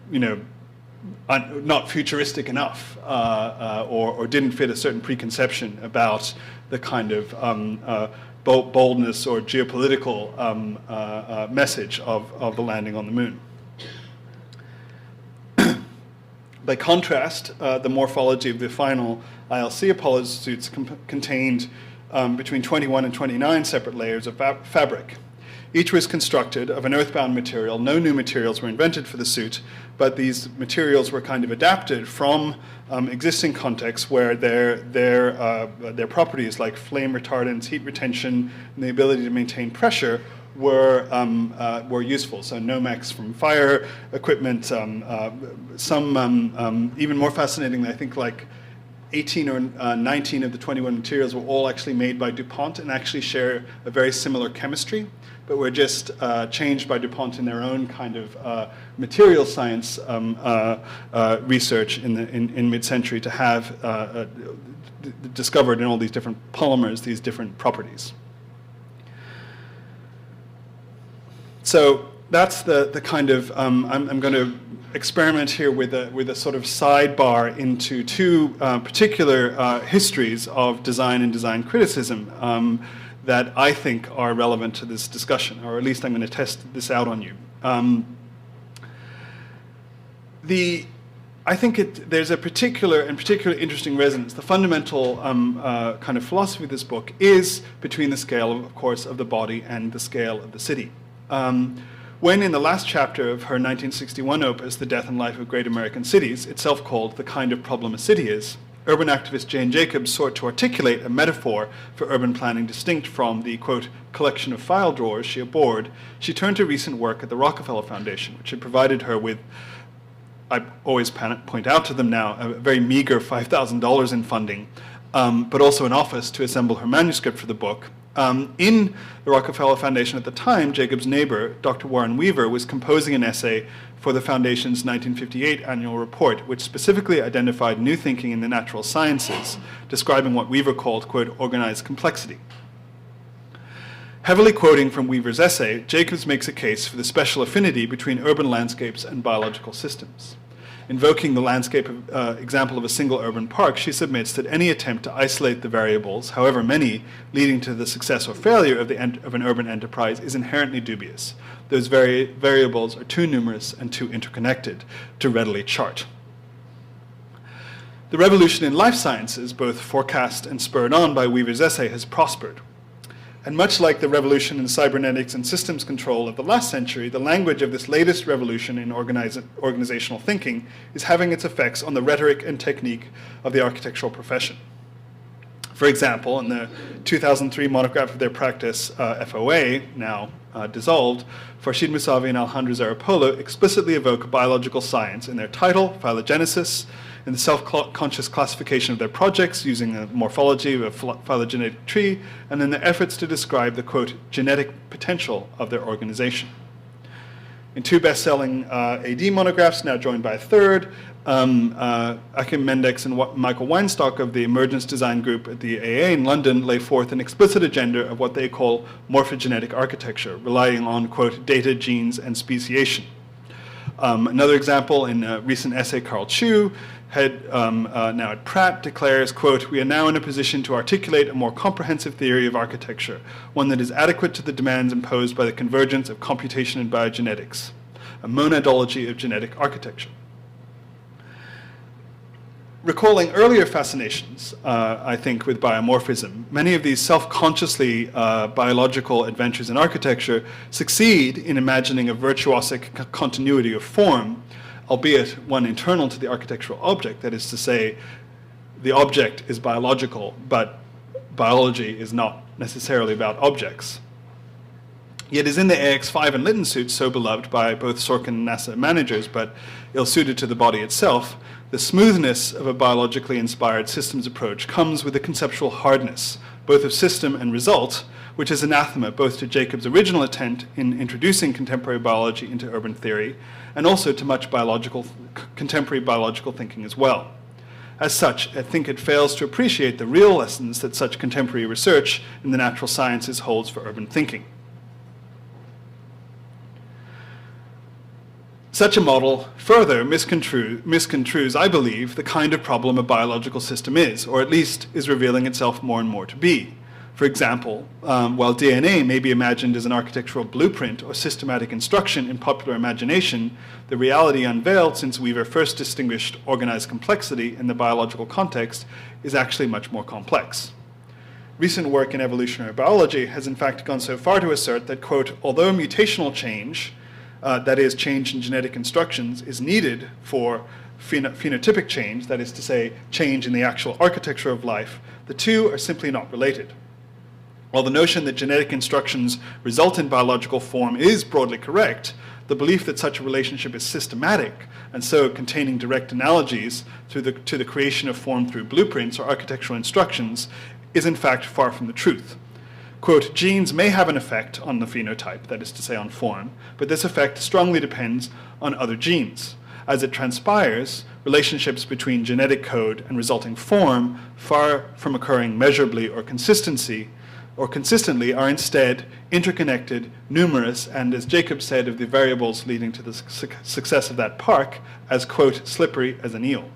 not futuristic enough, or didn't fit a certain preconception about the kind of boldness or geopolitical message of the landing on the moon. By contrast, the morphology of the final ILC Apollo suits contained between 21 and 29 separate layers of fabric. Each was constructed of an earthbound material. No new materials were invented for the suit, but these materials were kind of adapted from existing contexts where their properties like flame retardance, heat retention, and the ability to maintain pressure were useful. So Nomex from fire equipment, some even more fascinating, I think like 18 or 19 of the 21 materials were all actually made by DuPont and actually share a very similar chemistry, but were just changed by DuPont in their own kind of material science research in mid-century to have discovered in all these different polymers these different properties. So that's the kind of, I'm going to experiment here with a sort of sidebar into two particular histories of design and design criticism that I think are relevant to this discussion, or at least I'm going to test this out on you. I think there's a particular interesting resonance. The fundamental kind of philosophy of this book is between the scale, of course, of the body and the scale of the city. When in the last chapter of her 1961 opus, The Death and Life of Great American Cities, itself called The Kind of Problem a City Is, urban activist Jane Jacobs sought to articulate a metaphor for urban planning distinct from the, quote, collection of file drawers she abhorred, she turned to recent work at the Rockefeller Foundation, which had provided her with, I always point out to them now, a very meager $5,000 in funding, but also an office to assemble her manuscript for the book. In the Rockefeller Foundation at the time, Jacobs' neighbor, Dr. Warren Weaver, was composing an essay for the Foundation's 1958 annual report, which specifically identified new thinking in the natural sciences, describing what Weaver called, quote, organized complexity. Heavily quoting from Weaver's essay, Jacobs makes a case for the special affinity between urban landscapes and biological systems. Invoking the landscape example of a single urban park, she submits that any attempt to isolate the variables, however many, leading to the success or failure of an urban enterprise is inherently dubious. Those variables are too numerous and too interconnected to readily chart. The revolution in life sciences, both forecast and spurred on by Weaver's essay, has prospered. And much like the revolution in cybernetics and systems control of the last century, the language of this latest revolution in organizational thinking is having its effects on the rhetoric and technique of the architectural profession. For example, in the 2003 monograph of their practice, FOA, now dissolved, Farshid Musavi and Alejandro Zarapolo explicitly evoke biological science in their title, Phylogenesis, in the self-conscious classification of their projects using a morphology of a phylogenetic tree, and in their efforts to describe the, quote, genetic potential of their organization. In two best-selling AD monographs, now joined by a third, Achim Mendex and Michael Weinstock of the Emergence Design Group at the AA in London lay forth an explicit agenda of what they call morphogenetic architecture, relying on, quote, data, genes, and speciation. Another example, in a recent essay, Carl Chu, now at Pratt, declares, quote, we are now in a position to articulate a more comprehensive theory of architecture, one that is adequate to the demands imposed by the convergence of computation and biogenetics, a monadology of genetic architecture. Recalling earlier fascinations, I think, with biomorphism, many of these self-consciously biological adventures in architecture succeed in imagining a virtuosic continuity of form, albeit one internal to the architectural object. That is to say, the object is biological, but biology is not necessarily about objects. Yet is in the AX5 and Lytton suits so beloved by both Sorkin and NASA managers, but ill-suited to the body itself, the smoothness of a biologically inspired systems approach comes with a conceptual hardness, both of system and result, which is anathema both to Jacobs' original attempt in introducing contemporary biology into urban theory, and also to much contemporary biological thinking as well. As such, I think it fails to appreciate the real lessons that such contemporary research in the natural sciences holds for urban thinking. Such a model further misconstrues, I believe, the kind of problem a biological system is, or at least is revealing itself more and more to be. For example, while DNA may be imagined as an architectural blueprint or systematic instruction in popular imagination, the reality unveiled since Weaver first distinguished organized complexity in the biological context is actually much more complex. Recent work in evolutionary biology has in fact gone so far to assert that, quote, although mutational change, that is, change in genetic instructions, is needed for phenotypic change, that is to say, change in the actual architecture of life, the two are simply not related. While the notion that genetic instructions result in biological form is broadly correct, the belief that such a relationship is systematic, and so containing direct analogies to the creation of form through blueprints or architectural instructions, is in fact far from the truth. Quote, genes may have an effect on the phenotype, that is to say on form, but this effect strongly depends on other genes. As it transpires, relationships between genetic code and resulting form, far from occurring measurably or consistently, are instead interconnected, numerous, and as Jacob said of the variables leading to the success of that park, as, quote, slippery as an eel.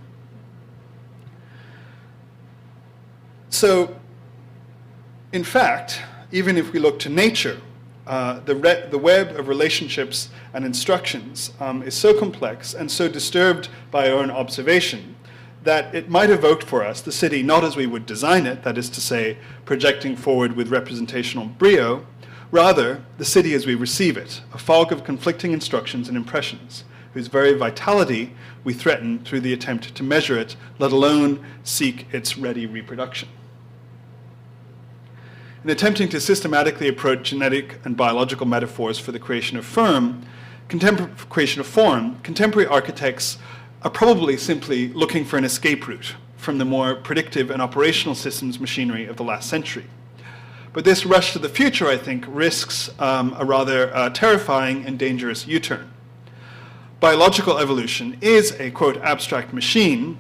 So, in fact, even if we look to nature, the web of relationships and instructions is so complex and so disturbed by our own observation that it might evoke for us the city not as we would design it, that is to say, projecting forward with representational brio, rather the city as we receive it, a fog of conflicting instructions and impressions, whose very vitality we threaten through the attempt to measure it, let alone seek its ready reproduction. In attempting to systematically approach genetic and biological metaphors for the creation of form, contemporary architects are probably simply looking for an escape route from the more predictive and operational systems machinery of the last century. But this rush to the future, I think, risks a rather terrifying and dangerous U-turn. Biological evolution is a, quote, abstract machine,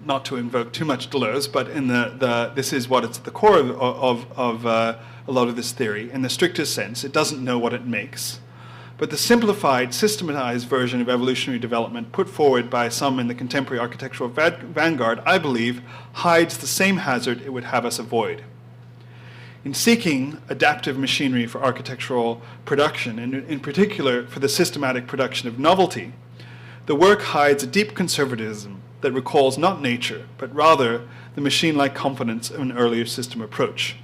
not to invoke too much Deleuze, but in this is what it's at the core of a lot of this theory. In the strictest sense, it doesn't know what it makes. But the simplified, systematized version of evolutionary development put forward by some in the contemporary architectural vanguard, I believe, hides the same hazard it would have us avoid. In seeking adaptive machinery for architectural production, and in particular for the systematic production of novelty, the work hides a deep conservatism that recalls not nature, but rather the machine-like confidence of an earlier system approach.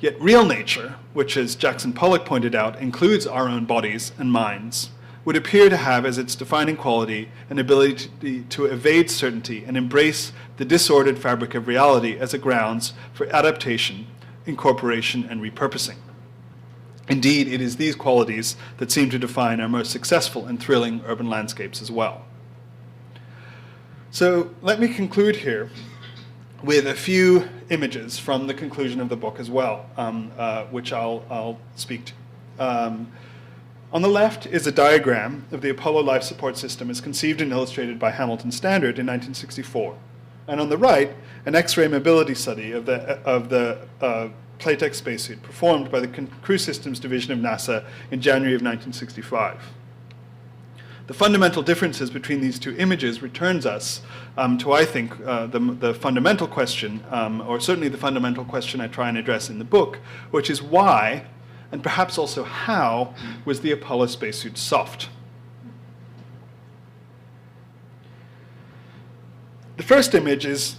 Yet real nature, which as Jackson Pollock pointed out, includes our own bodies and minds, would appear to have as its defining quality an ability to evade certainty and embrace the disordered fabric of reality as a grounds for adaptation, incorporation, and repurposing. Indeed, it is these qualities that seem to define our most successful and thrilling urban landscapes as well. So let me conclude here with a few images from the conclusion of the book as well, which I'll speak to. On the left is a diagram of the Apollo life support system as conceived and illustrated by Hamilton Standard in 1964. And on the right, an X-ray mobility study of the Playtex spacesuit performed by the Crew Systems Division of NASA in January of 1965. The fundamental differences between these two images returns us to, I think, the fundamental question, or certainly the fundamental question I try and address in the book, which is why, and perhaps also how, was the Apollo spacesuit soft? The first image is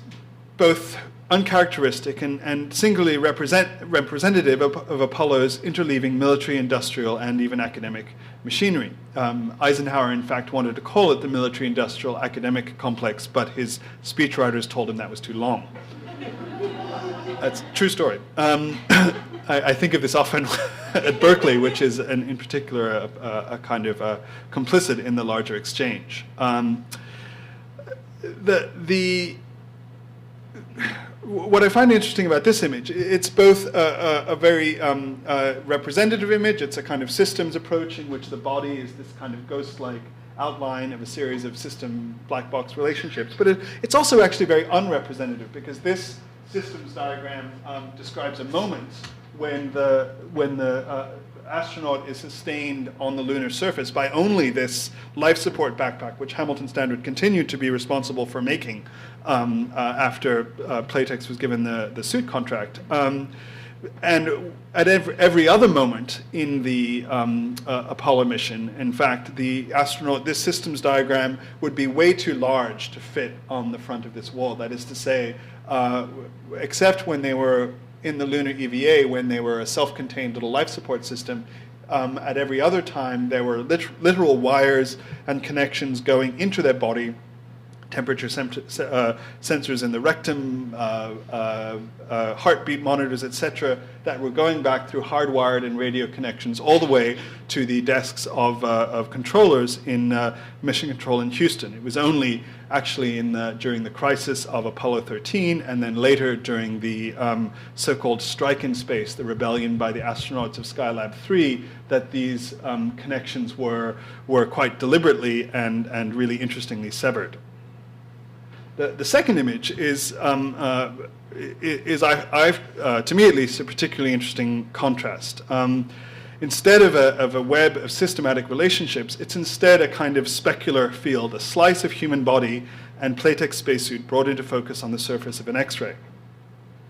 both uncharacteristic and singularly representative of Apollo's interleaving military, industrial, and even academic machinery. Eisenhower, in fact, wanted to call it the military-industrial academic complex, but his speechwriters told him that was too long. That's a true story. I think of this often at Berkeley, which is, in particular, a kind of complicit in the larger exchange. What I find interesting about this image, it's both a very representative image. It's a kind of systems approach in which the body is this kind of ghost-like outline of a series of system black box relationships. But it's also actually very unrepresentative, because this systems diagram describes a moment when the astronaut is sustained on the lunar surface by only this life support backpack, which Hamilton Standard continued to be responsible for making after Playtex was given the suit contract. And at every other moment in the Apollo mission, in fact, this systems diagram would be way too large to fit on the front of this wall. That is to say, except when they were in the lunar EVA, when they were a self-contained little life support system, at every other time there were literal wires and connections going into their body, temperature sensors in the rectum, heartbeat monitors, etc., that were going back through hardwired and radio connections all the way to the desks of controllers in Mission Control in Houston. It was only actually during the crisis of Apollo 13, and then later during the so-called strike in space, the rebellion by the astronauts of Skylab 3, that these connections were quite deliberately and really interestingly severed. The second image is to me at least, a particularly interesting contrast. Instead of a web of systematic relationships, it's instead a kind of specular field, a slice of human body and Playtex spacesuit brought into focus on the surface of an X-ray.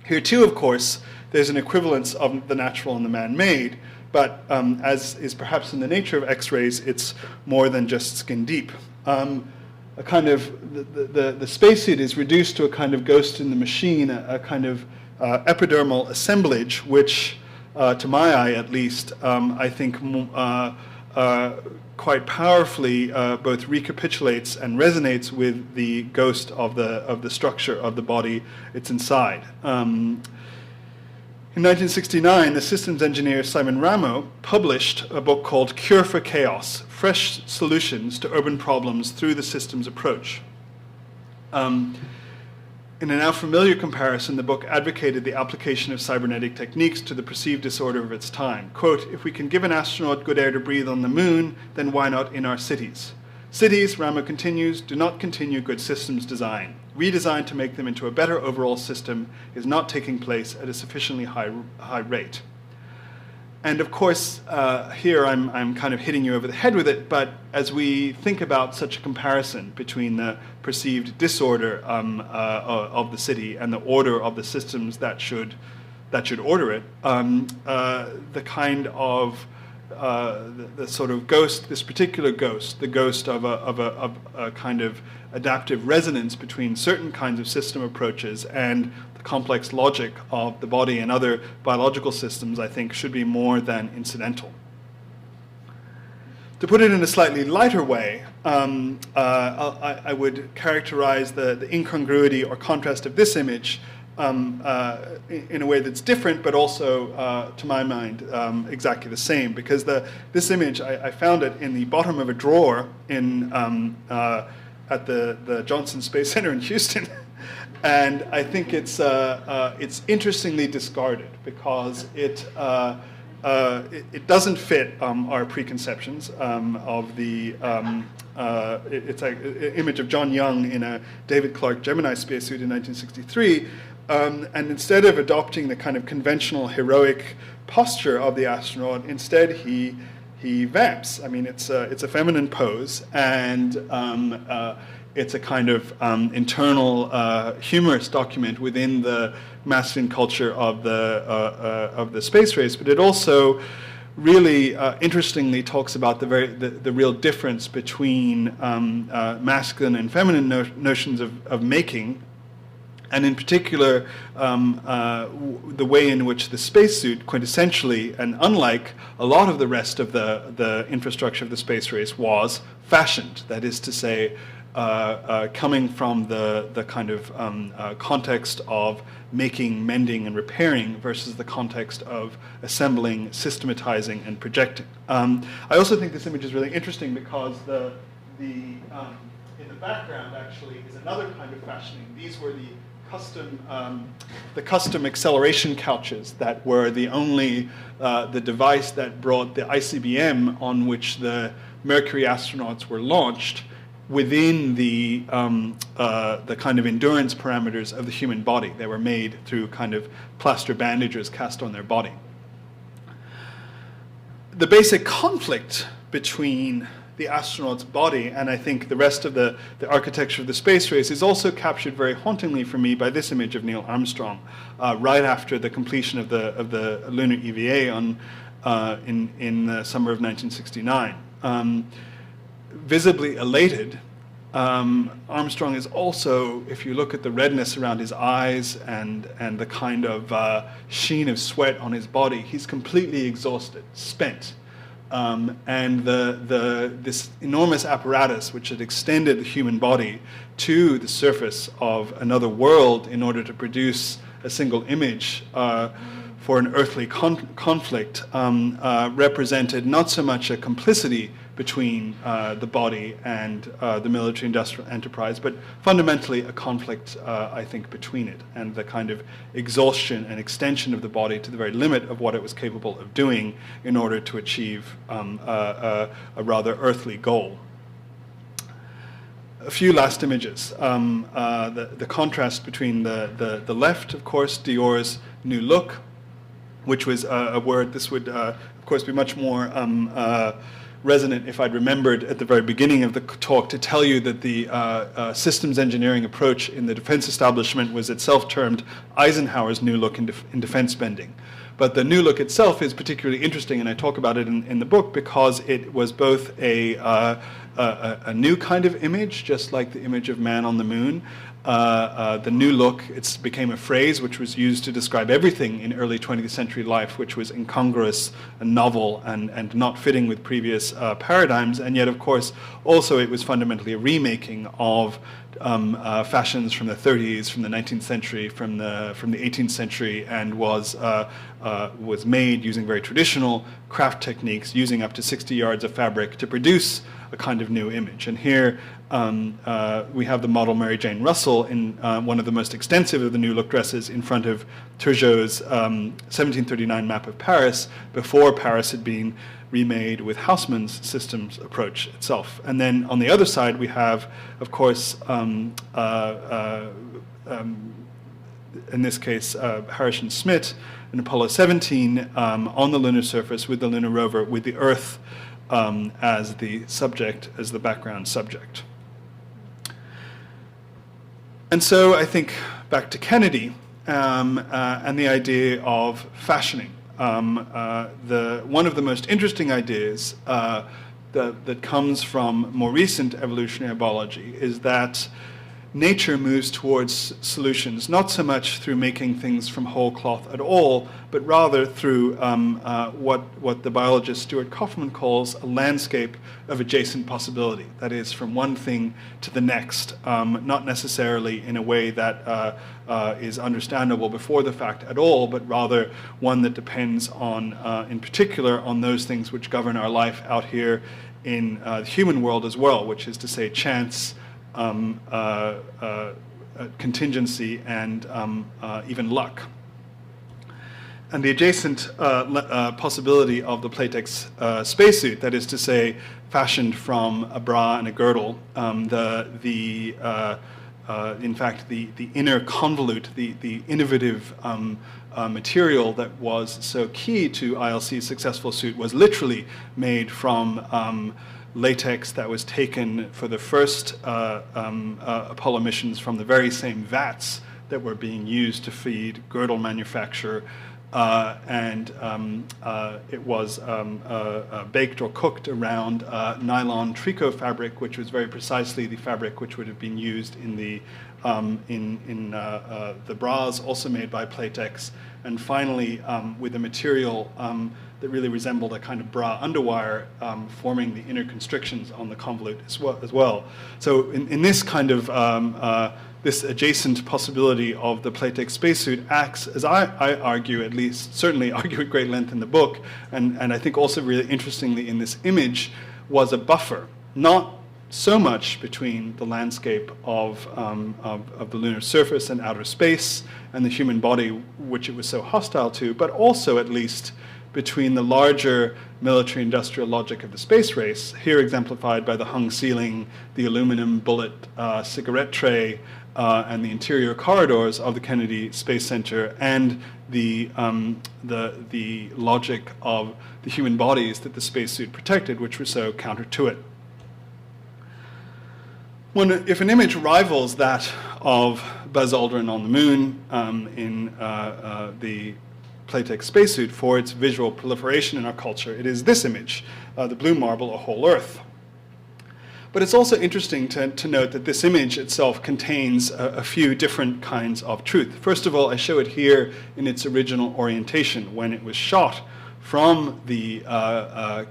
Here too, of course, there's an equivalence of the natural and the man-made, but as is perhaps in the nature of X-rays, it's more than just skin deep. A kind of, the spacesuit is reduced to a kind of ghost in the machine, a kind of epidermal assemblage, which, to my eye at least, I think quite powerfully both recapitulates and resonates with the ghost of the structure of the body it's inside. In 1969, the systems engineer Simon Ramo published a book called Cure for Chaos: Fresh Solutions to Urban Problems Through the Systems Approach. In a now familiar comparison, the book advocated the application of cybernetic techniques to the perceived disorder of its time. Quote, "If we can give an astronaut good air to breathe on the moon, then why not in our cities? Cities," Ramo continues, "do not continue good systems design. Redesign to make them into a better overall system is not taking place at a sufficiently high rate." And of course, here I'm kind of hitting you over the head with it, but as we think about such a comparison between the perceived disorder of the city and the order of the systems that should order it, the kind of the sort of ghost, this particular ghost, the ghost of a kind of adaptive resonance between certain kinds of system approaches and the complex logic of the body and other biological systems, I think, should be more than incidental. To put it in a slightly lighter way, I would characterize the incongruity or contrast of this image in a way that's different, but also, to my mind, exactly the same. Because this image, I found it in the bottom of a drawer at the Johnson Space Center in Houston, and I think it's interestingly discarded because it doesn't fit our preconceptions of the. It's an image of John Young in a David Clark Gemini spacesuit in 1963. And instead of adopting the kind of conventional heroic posture of the astronaut, instead he vamps. I mean, it's a feminine pose, and it's a kind of internal humorous document within the masculine culture of the space race. But it also really interestingly talks about the real difference between masculine and feminine notions of making. And in particular, the way in which the spacesuit quintessentially, and unlike a lot of the rest of the infrastructure of the space race, was fashioned. That is to say, coming from the kind of context of making, mending, and repairing versus the context of assembling, systematizing, and projecting. I also think this image is really interesting because in the background actually is another kind of fashioning. These were the custom acceleration couches that were the only the device that brought the ICBM on which the Mercury astronauts were launched within the kind of endurance parameters of the human body. They were made through kind of plaster bandages cast on their body. The basic conflict between the astronaut's body and I think the rest of the architecture of the space race is also captured very hauntingly for me by this image of Neil Armstrong right after the completion of the lunar EVA in the summer of 1969. Visibly elated, Armstrong is also, if you look at the redness around his eyes and the kind of sheen of sweat on his body, he's completely exhausted, spent. And this enormous apparatus which had extended the human body to the surface of another world in order to produce a single image for an earthly conflict represented not so much a complicity between the body and the military-industrial enterprise, but fundamentally a conflict, I think, between it and the kind of exhaustion and extension of the body to the very limit of what it was capable of doing in order to achieve a rather earthly goal. A few last images. The contrast between the left, of course, Dior's new look, which was a word, this would, of course, be much more resonant if I'd remembered at the very beginning of the talk to tell you that the systems engineering approach in the defense establishment was itself termed Eisenhower's new look in defense spending. But the new look itself is particularly interesting, and I talk about it in the book because it was both a new kind of image, just like the image of man on the moon, the new look. It became a phrase which was used to describe everything in early 20th century life, which was incongruous and novel and not fitting with previous paradigms. And yet, of course, also it was fundamentally a remaking of fashions from the 30s, from the 19th century, from the 18th century, and was made using very traditional craft techniques, using up to 60 yards of fabric to produce a kind of new image. And here we have the model Mary Jane Russell in one of the most extensive of the new look dresses in front of Turgot's 1739 map of Paris, before Paris had been remade with Haussmann's systems approach itself. And then on the other side we have, of course, in this case, Harrison Schmitt in Apollo 17 on the lunar surface with the lunar rover, with the Earth as the subject, as the background subject. And so I think back to Kennedy and the idea of fashioning. One of the most interesting ideas that comes from more recent evolutionary biology is that nature moves towards solutions, not so much through making things from whole cloth at all, but rather through what the biologist Stuart Kauffman calls a landscape of adjacent possibility. That is, from one thing to the next, not necessarily in a way that is understandable before the fact at all, but rather one that depends on, in particular, on those things which govern our life out here in the human world as well, which is to say chance, contingency, and even luck. And the adjacent possibility of the Playtex spacesuit, that is to say, fashioned from a bra and a girdle, in fact, the inner convolute, the innovative material that was so key to ILC's successful suit, was literally made from latex that was taken for the first Apollo missions from the very same vats that were being used to feed girdle manufacture, and it was baked or cooked around nylon tricot fabric, which was very precisely the fabric which would have been used in the bras, also made by Playtex, and finally with a material that really resembled a kind of bra underwire, forming the inner constrictions on the convolute as well. So in this kind of this adjacent possibility of the Playtex spacesuit acts, as I argue, at least certainly argue at great length in the book, and I think also really interestingly in this image, was a buffer, not so much between the landscape of the lunar surface and outer space and the human body, which it was so hostile to, but also at least between the larger military-industrial logic of the space race, here exemplified by the hung ceiling, the aluminum bullet cigarette tray, and the interior corridors of the Kennedy Space Center, and the logic of the human bodies that the spacesuit protected, which were so counter to it. If an image rivals that of Buzz Aldrin on the moon in the Playtex spacesuit for its visual proliferation in our culture, it is this image, the blue marble, A Whole Earth. But it's also interesting to note that this image itself contains a few different kinds of truth. First of all, I show it here in its original orientation. When it was shot from the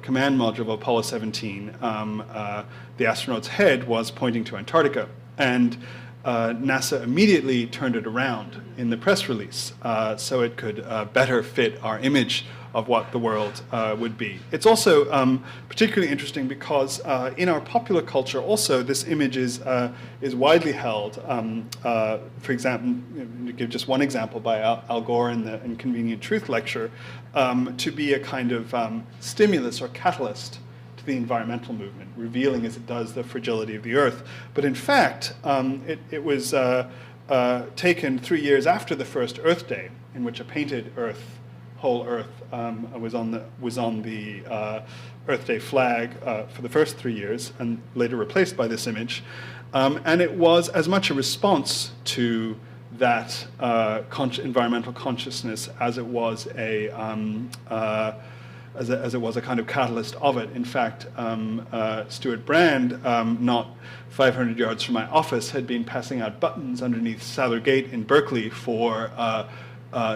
command module of Apollo 17, the astronaut's head was pointing to Antarctica, and NASA immediately turned it around in the press release so it could better fit our image of what the world would be. It's also particularly interesting because in our popular culture also this image is widely held. For example, to give just one example by Al Gore in the Inconvenient Truth lecture, to be a kind of stimulus or catalyst to the environmental movement, revealing as it does the fragility of the Earth. But in fact, it was taken 3 years after the first Earth Day, in which a painted Earth, whole Earth, was on the Earth Day flag for the first 3 years, and later replaced by this image. And it was as much a response to that environmental consciousness as it was as it was a kind of catalyst of it. In fact, Stuart Brand, not 500 yards from my office, had been passing out buttons underneath Sather Gate in Berkeley for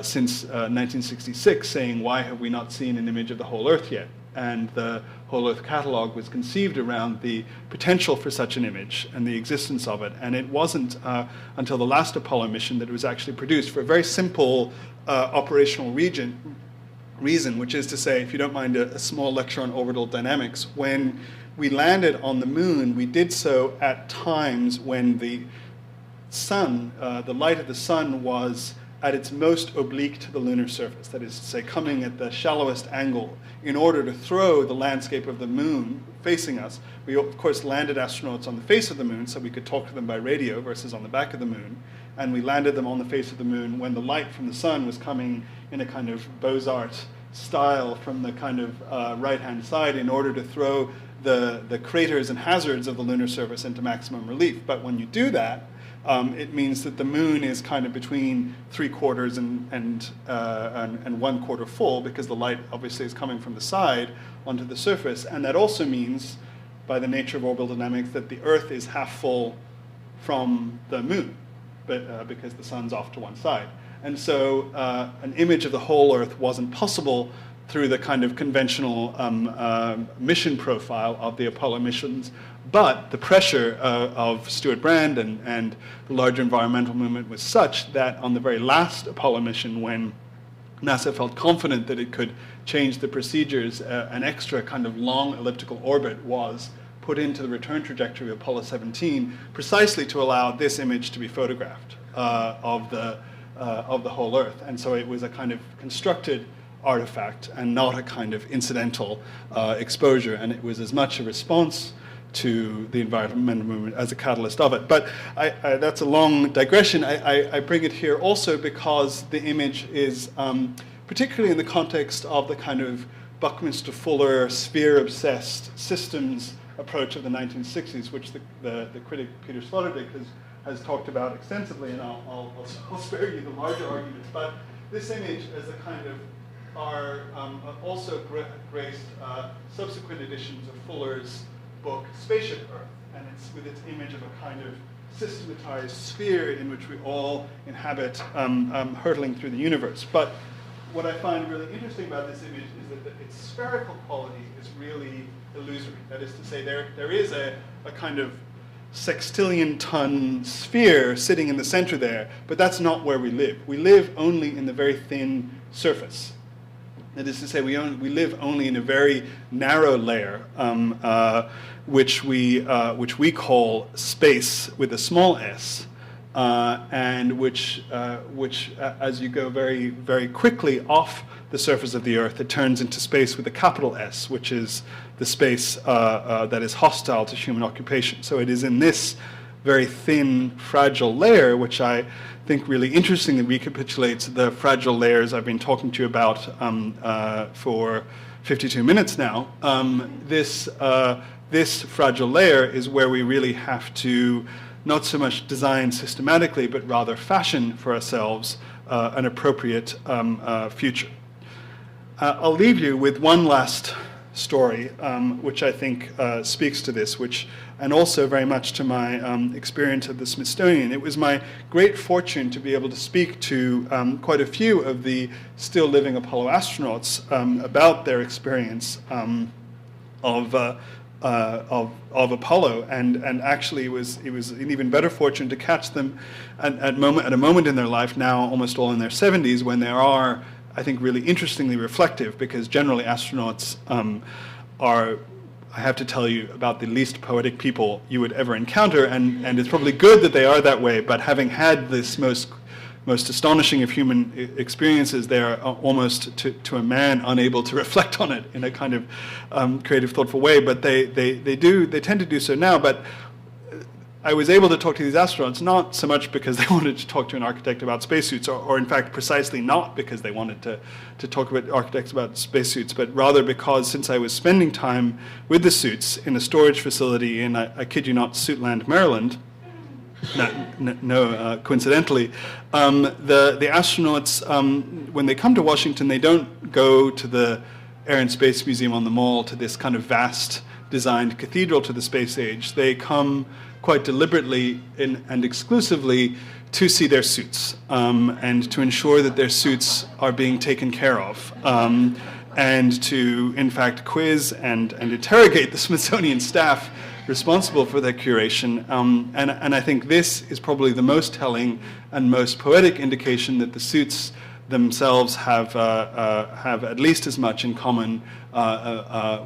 since 1966, saying, "Why have we not seen an image of the whole Earth yet?" And the Whole Earth Catalog was conceived around the potential for such an image and the existence of it. And it wasn't until the last Apollo mission that it was actually produced, for a very simple operational reason, which is to say, if you don't mind a small lecture on orbital dynamics, when we landed on the moon, we did so at times when the sun, the light of the sun, was at its most oblique to the lunar surface, that is to say, coming at the shallowest angle, in order to throw the landscape of the moon facing us. We, of course, landed astronauts on the face of the moon so we could talk to them by radio versus on the back of the moon. And we landed them on the face of the moon when the light from the sun was coming in a kind of Beaux-Arts style from the kind of right-hand side, in order to throw the craters and hazards of the lunar surface into maximum relief. But when you do that, it means that the moon is kind of between 3/4 and 1/4 full, because the light obviously is coming from the side onto the surface. And that also means, by the nature of orbital dynamics, that the Earth is half full from the moon, because the sun's off to one side. And so an image of the whole Earth wasn't possible through the kind of conventional mission profile of the Apollo missions. But the pressure of Stuart Brand and the larger environmental movement was such that on the very last Apollo mission, when NASA felt confident that it could change the procedures, an extra kind of long elliptical orbit was put into the return trajectory of Apollo 17, precisely to allow this image to be photographed of the whole Earth. And so it was a kind of constructed artifact and not a kind of incidental exposure. And it was as much a response to the environmental movement as a catalyst of it. But that's a long digression. I bring it here also because the image is, particularly in the context of the kind of Buckminster-Fuller, sphere-obsessed systems approach of the 1960s, which the critic Peter Sloterdijk has talked about extensively, and I'll spare you the larger arguments. But this image as a kind of are also graced subsequent editions of Fuller's book, Spaceship Earth, and it's with its image of a kind of systematized sphere in which we all inhabit, hurtling through the universe. But what I find really interesting about this image is that its spherical quality is really illusory. That is to say, there is a kind of sextillion-ton sphere sitting in the center there, but that's not where we live. We live only in the very thin surface. That is to say, we live only in a very narrow layer, which we call space with a small s, and which as you go very, very quickly off the surface of the Earth, it turns into space with a capital S, which is the space that is hostile to human occupation. So it is in this very thin, fragile layer, which I think really interestingly recapitulates the fragile layers I've been talking to you about for 52 minutes now. This fragile layer is where we really have to not so much design systematically, but rather fashion for ourselves an appropriate future. I'll leave you with one last story, which I think speaks to this, and also very much to my experience at the Smithsonian. It was my great fortune to be able to speak to quite a few of the still living Apollo astronauts about their experience of Apollo, and actually it was an even better fortune to catch them at a moment in their life, now almost all in their 70s, when they are, I think, really interestingly reflective, because generally astronauts are, I have to tell you, about the least poetic people you would ever encounter, and it's probably good that they are that way, but having had this most astonishing of human experiences, they are almost to a man unable to reflect on it in a kind of creative, thoughtful way, but they tend to do so now. But I was able to talk to these astronauts not so much because they wanted to talk to an architect about spacesuits, or in fact precisely not because they wanted to talk about architects about spacesuits, but rather because since I was spending time with the suits in a storage facility in, I kid you not, Suitland, Maryland, coincidentally, the astronauts, when they come to Washington, they don't go to the Air and Space Museum on the Mall to this kind of vast designed cathedral to the space age, they come quite deliberately and exclusively to see their suits and to ensure that their suits are being taken care of. And to, in fact, quiz and interrogate the Smithsonian staff responsible for their curation. And I think this is probably the most telling and most poetic indication that the suits themselves have at least as much in common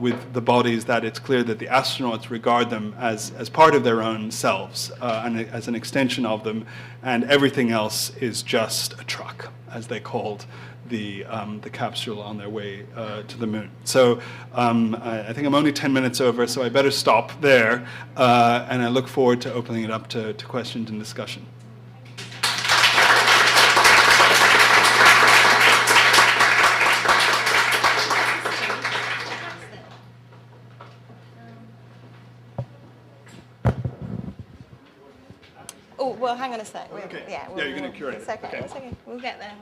with the bodies, that it's clear that the astronauts regard them as part of their own selves and as an extension of them, and everything else is just a truck, as they called the capsule on their way to the moon. So I think I'm only 10 minutes over, so I better stop there, and I look forward to opening it up to questions and discussion. Oh, well, hang on a sec. Okay. Yeah, You're going to curate it. It's okay. Okay. It's okay. We'll get there.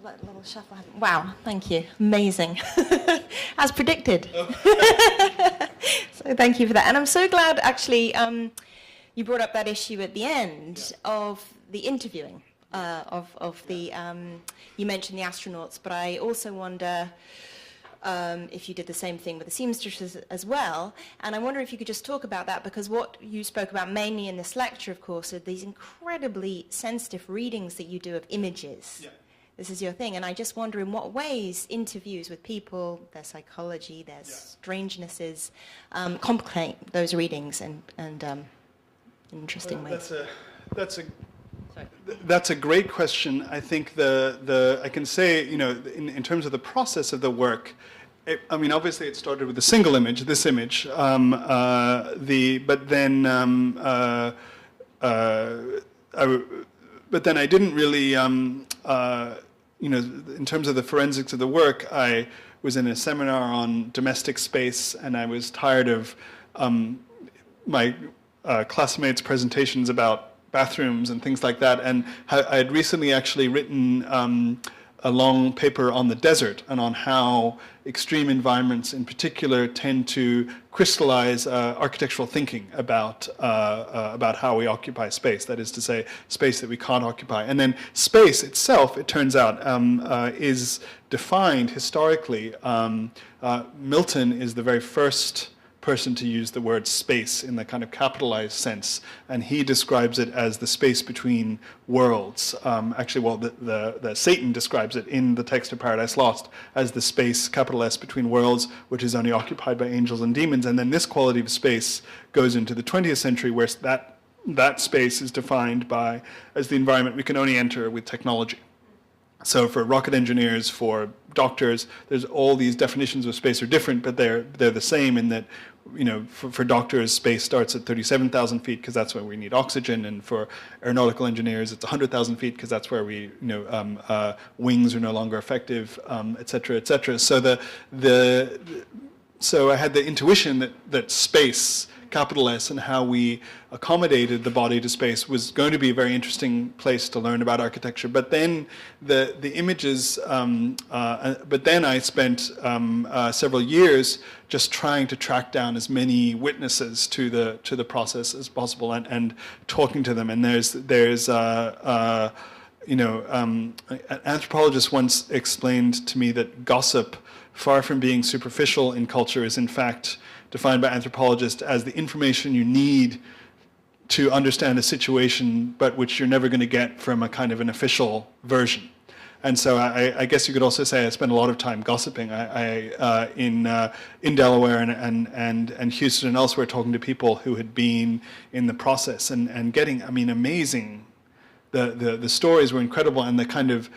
Little shuffle. Wow, thank you. Amazing. As predicted. So thank you for that. And I'm so glad, actually, you brought up that issue at the end of the interviewing of the, you mentioned the astronauts, but I also wonder if you did the same thing with the seamstresses as well. And I wonder if you could just talk about that, because what you spoke about mainly in this lecture, of course, are these incredibly sensitive readings that you do of images. Yeah. This is your thing. And I just wonder in what ways interviews with people, their psychology, their strangenesses, complicate those readings and in interesting ways. That's a great question. I think I can say, in terms of the process of the work, obviously it started with a single image, this image, but then I didn't really, in terms of the forensics of the work, I was in a seminar on domestic space, and I was tired of my classmates' presentations about bathrooms and things like that, and I had recently actually written a long paper on the desert and on how extreme environments in particular tend to crystallize architectural thinking about how we occupy space, that is to say, space that we can't occupy. And then space itself, it turns out, is defined historically. Milton is the very first person to use the word space in the kind of capitalized sense, and he describes it as the space between worlds. The Satan describes it in the text of Paradise Lost as the space, capital S, between worlds, which is only occupied by angels and demons. And then this quality of space goes into the 20th century, where that space is defined as the environment we can only enter with technology. So for rocket engineers, for doctors, there's all these definitions of space are different, but they're the same in that, for doctors, space starts at 37,000 feet because that's where we need oxygen, and for aeronautical engineers, it's 100,000 feet because that's where wings are no longer effective, et cetera, et cetera. So so I had the intuition that space, capital S, and how we accommodated the body to space was going to be a very interesting place to learn about architecture. But then the images, but then I spent several years just trying to track down as many witnesses to the process as possible and talking to them. And an anthropologist once explained to me that gossip, far from being superficial in culture, is in fact defined by anthropologists as the information you need to understand a situation, but which you're never going to get from a kind of an official version. And so I guess you could also say I spent a lot of time gossiping in Delaware and Houston and elsewhere, talking to people who had been in the process and getting, amazing. The stories were incredible, and the kind of,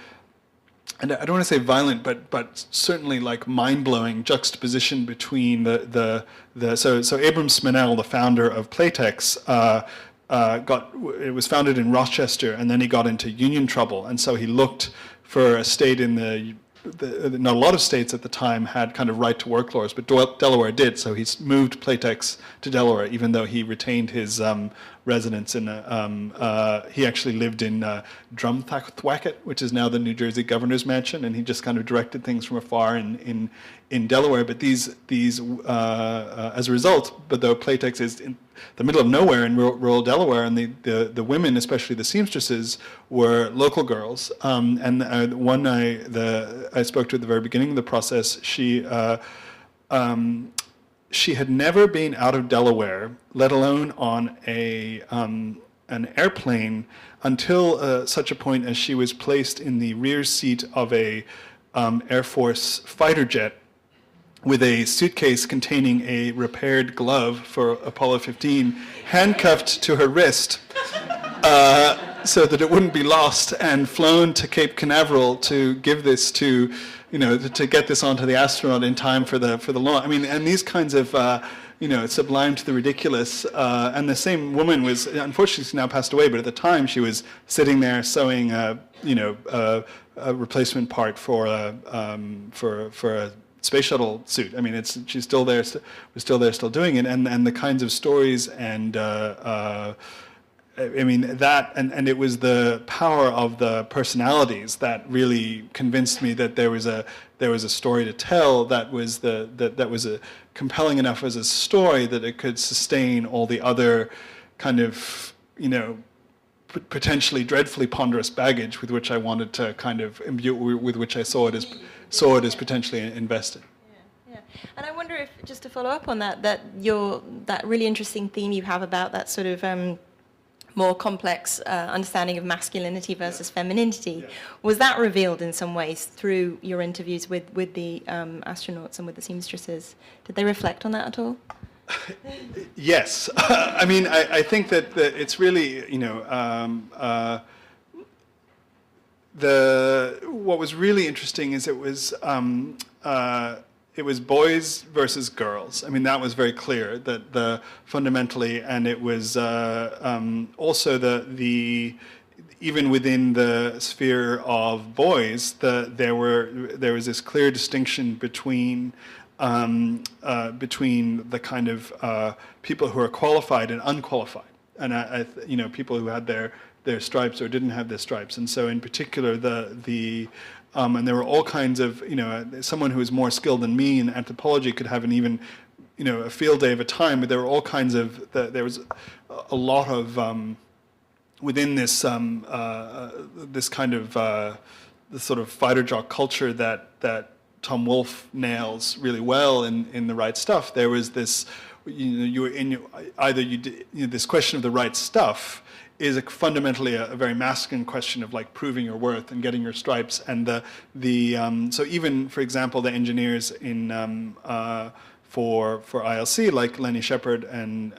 and I don't want to say violent, but certainly like mind-blowing juxtaposition between so Abram Sminell, the founder of Playtex, it was founded in Rochester, and then he got into union trouble, and so he looked for a state in the not a lot of states at the time had kind of right to work laws, but Delaware did. So he's moved Playtex to Delaware, even though he retained his residence in. He actually lived in Drumthwacket, which is now the New Jersey governor's mansion, and he just kind of directed things from afar in Delaware. But these as a result, but though Playtex is in the middle of nowhere in rural Delaware, and the women, especially the seamstresses, were local girls. And one I spoke to at the very beginning of the process, she had never been out of Delaware, let alone on an airplane, until such a point as she was placed in the rear seat of a Air Force fighter jet with a suitcase containing a repaired glove for Apollo 15 handcuffed to her wrist so that it wouldn't be lost, and flown to Cape Canaveral to give this to get this onto the astronaut in time for the launch. I mean, and these kinds of sublime to the ridiculous. And the same woman was, unfortunately, she's now passed away, but at the time she was sitting there sewing a replacement part for a space shuttle suit. I mean, she's still there, still doing it, and the kinds of stories and. I mean that, and it was the power of the personalities that really convinced me that there was a story to tell that was compelling enough as a story that it could sustain all the other kind of potentially dreadfully ponderous baggage with which I wanted to kind of imbue, with which I saw it as potentially invested. Yeah. And I wonder if, just to follow up on that really interesting theme you have about that sort of more complex understanding of masculinity versus femininity, was that revealed in some ways through your interviews with the astronauts and with the seamstresses? Did they reflect on that at all? Yes. I mean, I think that it's really, what was really interesting is it was boys versus girls. I mean, that was very clear that fundamentally, and it was also the even within the sphere of boys, there was this clear distinction between the kind of people who are qualified and unqualified, and people who had their stripes or didn't have their stripes, and so in particular and there were all kinds of, someone who was more skilled than me in anthropology could have an even, a field day of a time, but there were all kinds of, there was a lot of, within this, this kind of, the sort of fighter jock culture that Tom Wolfe nails really well in The Right Stuff. There was this, this question of the right stuff is fundamentally a very masculine question of like proving your worth and getting your stripes, and so even, for example, the engineers in for ILC, like Lenny Shepard and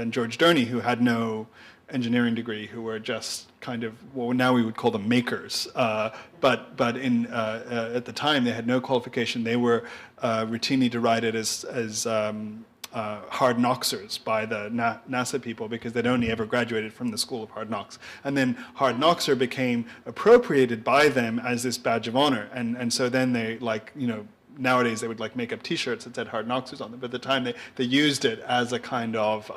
George Durney, who had no engineering degree, who were just kind of, well, now we would call them makers, but in at the time they had no qualification. They were routinely derided as hard knocksers by the NASA people because they'd only ever graduated from the School of Hard Knocks. And then hard knockser became appropriated by them as this badge of honor. And so then they nowadays they would make up T-shirts that said hard knocksers on them. But at the time they used it as a kind of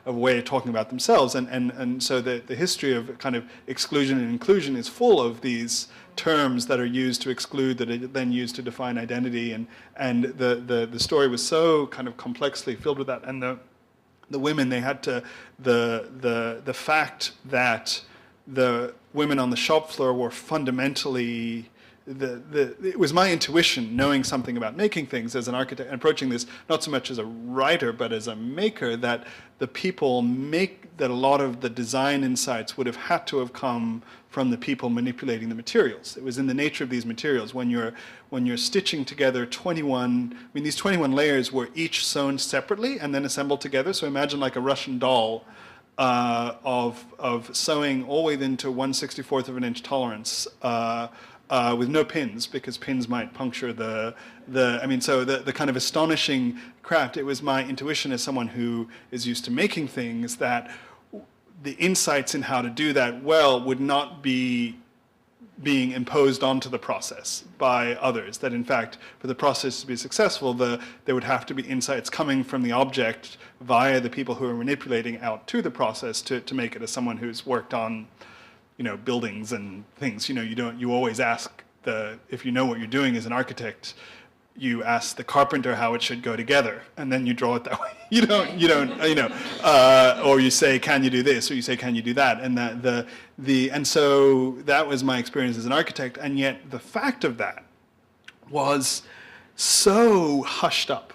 a way of talking about themselves. And so the history of kind of exclusion and inclusion is full of these terms that are used to exclude that are then used to define identity, and the story was so kind of complexly filled with that. And the women, they had to, the fact that the women on the shop floor were fundamentally, it was my intuition, knowing something about making things as an architect, and approaching this not so much as a writer but as a maker, that the people that a lot of the design insights would have had to have come from the people manipulating the materials. It was in the nature of these materials. When you're stitching together 21, these 21 layers were each sewn separately and then assembled together. So imagine like a Russian doll of sewing all the way into 1/64 of an inch tolerance. With no pins, because pins might puncture the kind of astonishing craft. It was my intuition as someone who is used to making things that the insights in how to do that well would not be being imposed onto the process by others, that in fact for the process to be successful there would have to be insights coming from the object via the people who are manipulating out to the process to make it. As someone who's worked on buildings and things, you always ask if you know what you're doing as an architect, you ask the carpenter how it should go together, and then you draw it that way. You don't, or you say, can you do this, or you say, can you do that, and and so that was my experience as an architect, and yet the fact of that was so hushed up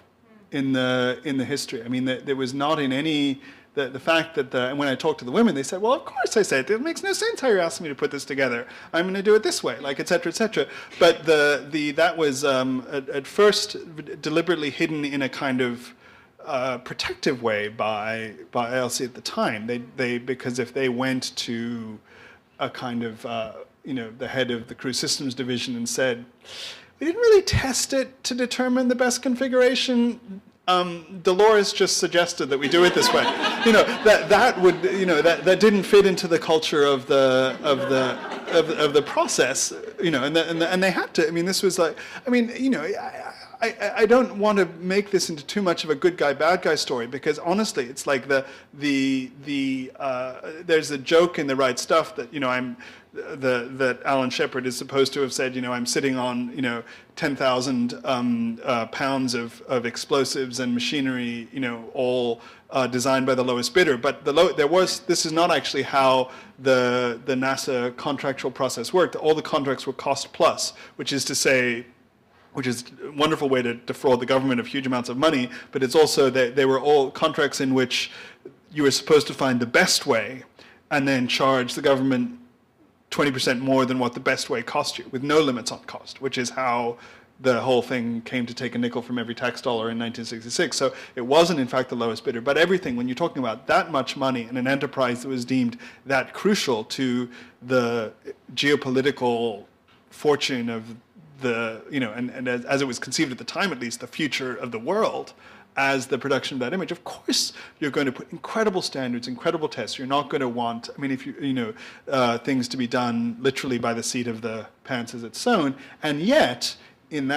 in the history. I mean, there was not in any. The fact that and when I talked to the women, they said, well, of course, I said, it makes no sense how you're asking me to put this together. I'm going to do it this way, like, et cetera, et cetera. But that was at first deliberately hidden in a kind of protective way by ILC at the time. Because if they went to a kind of, the head of the crew systems division and said, we didn't really test it to determine the best configuration, Dolores just suggested that we do it this way. That would, that didn't fit into the culture of the process, and they had to. I mean, this was like, I don't want to make this into too much of a good guy, bad guy story, because honestly, it's like there's a joke in The Right Stuff that, that Alan Shepard is supposed to have said, I'm sitting on, 10,000 pounds of explosives and machinery, all designed by the lowest bidder. But this is not actually how the NASA contractual process worked. All the contracts were cost plus, which is to say, which is a wonderful way to defraud the government of huge amounts of money, but it's also that they were all contracts in which you were supposed to find the best way and then charge the government 20% more than what the best way cost you, with no limits on cost, which is how the whole thing came to take a nickel from every tax dollar in 1966. So it wasn't, in fact, the lowest bidder. But everything, when you're talking about that much money in an enterprise that was deemed that crucial to the geopolitical fortune of the, and as it was conceived at the time, at least, the future of the world, as the production of that image, of course you're going to put incredible standards, incredible tests. You're not going to want, if things to be done literally by the seat of the pants as it's sewn. And yet, in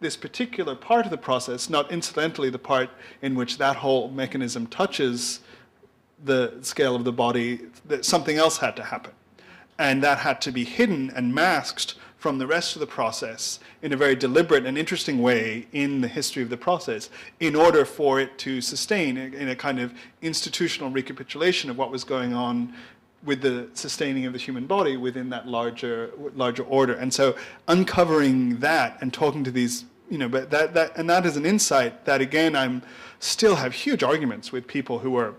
this particular part of the process, not incidentally the part in which that whole mechanism touches the scale of the body, that something else had to happen. And that had to be hidden and masked from the rest of the process in a very deliberate and interesting way in the history of the process, in order for it to sustain in a kind of institutional recapitulation of what was going on with the sustaining of the human body within that larger order. And so uncovering that and talking to these, but that is an insight that, again, still have huge arguments with people who are,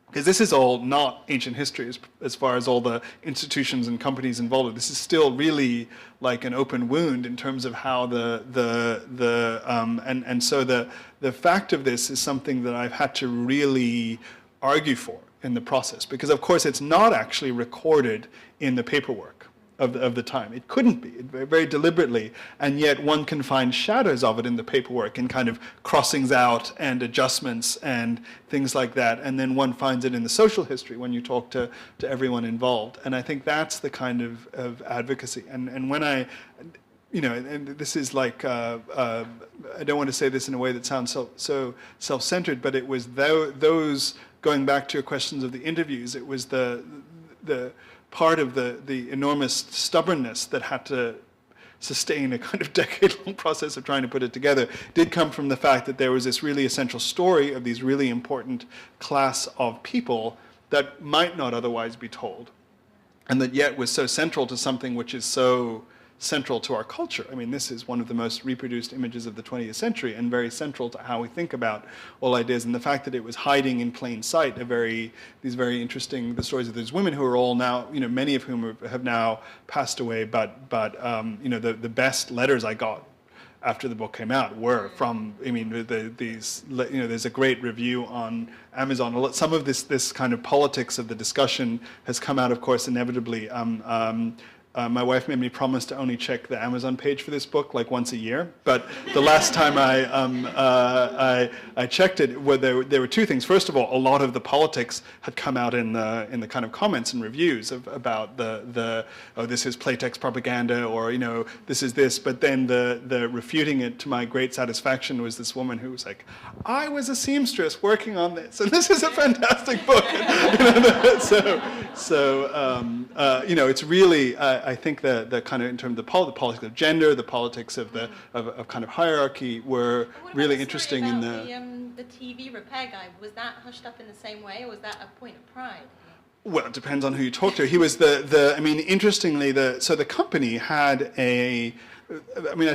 because this is all not ancient history as far as all the institutions and companies involved. This is still really like an open wound in terms of how and so the fact of this is something that I've had to really argue for in the process, because of course it's not actually recorded in the paperwork of the time. It couldn't be, very deliberately, and yet one can find shadows of it in the paperwork and kind of crossings out and adjustments and things like that, and then one finds it in the social history when you talk to everyone involved. And I think that's the kind of advocacy. And when I, and this is like, I don't want to say this in a way that sounds so self-centered, but it was those, going back to your questions of the interviews, it was the part of the enormous stubbornness that had to sustain a kind of decade-long process of trying to put it together did come from the fact that there was this really essential story of these really important class of people that might not otherwise be told, and that yet was so central to something which is so central to our culture. I mean, this is one of the most reproduced images of the 20th century and very central to how we think about all ideas. And the fact that it was hiding in plain sight, the stories of these women who are all now, many of whom have now passed away, but the best letters I got after the book came out were from, there's a great review on Amazon. Some of this kind of politics of the discussion has come out, of course, inevitably. my wife made me promise to only check the Amazon page for this book like once a year. But the last time I checked it, there were two things. First of all, a lot of the politics had come out in the kind of comments and reviews about oh, this is Playtex propaganda, or this is this. But then the refuting it, to my great satisfaction, was this woman who was like, I was a seamstress working on this, and this is a fantastic book. It's really. I think the kind of in terms of the politics of gender, the politics of kind of hierarchy were really interesting in the TV repair guy. Was that hushed up in the same way, or was that a point of pride? Well, it depends on who you talk to. He was interestingly, so the company had I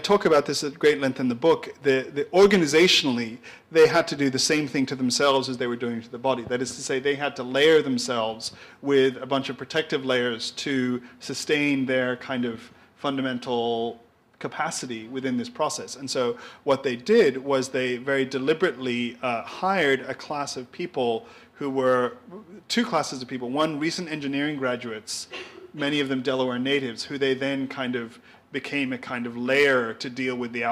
talk about this at great length in the book. Organizationally, they had to do the same thing to themselves as they were doing to the body. That is to say, they had to layer themselves with a bunch of protective layers to sustain their kind of fundamental capacity within this process. And so what they did was they very deliberately hired a class of people who were two classes of people. One, recent engineering graduates, many of them Delaware natives, who they then kind of became a kind of layer to deal with the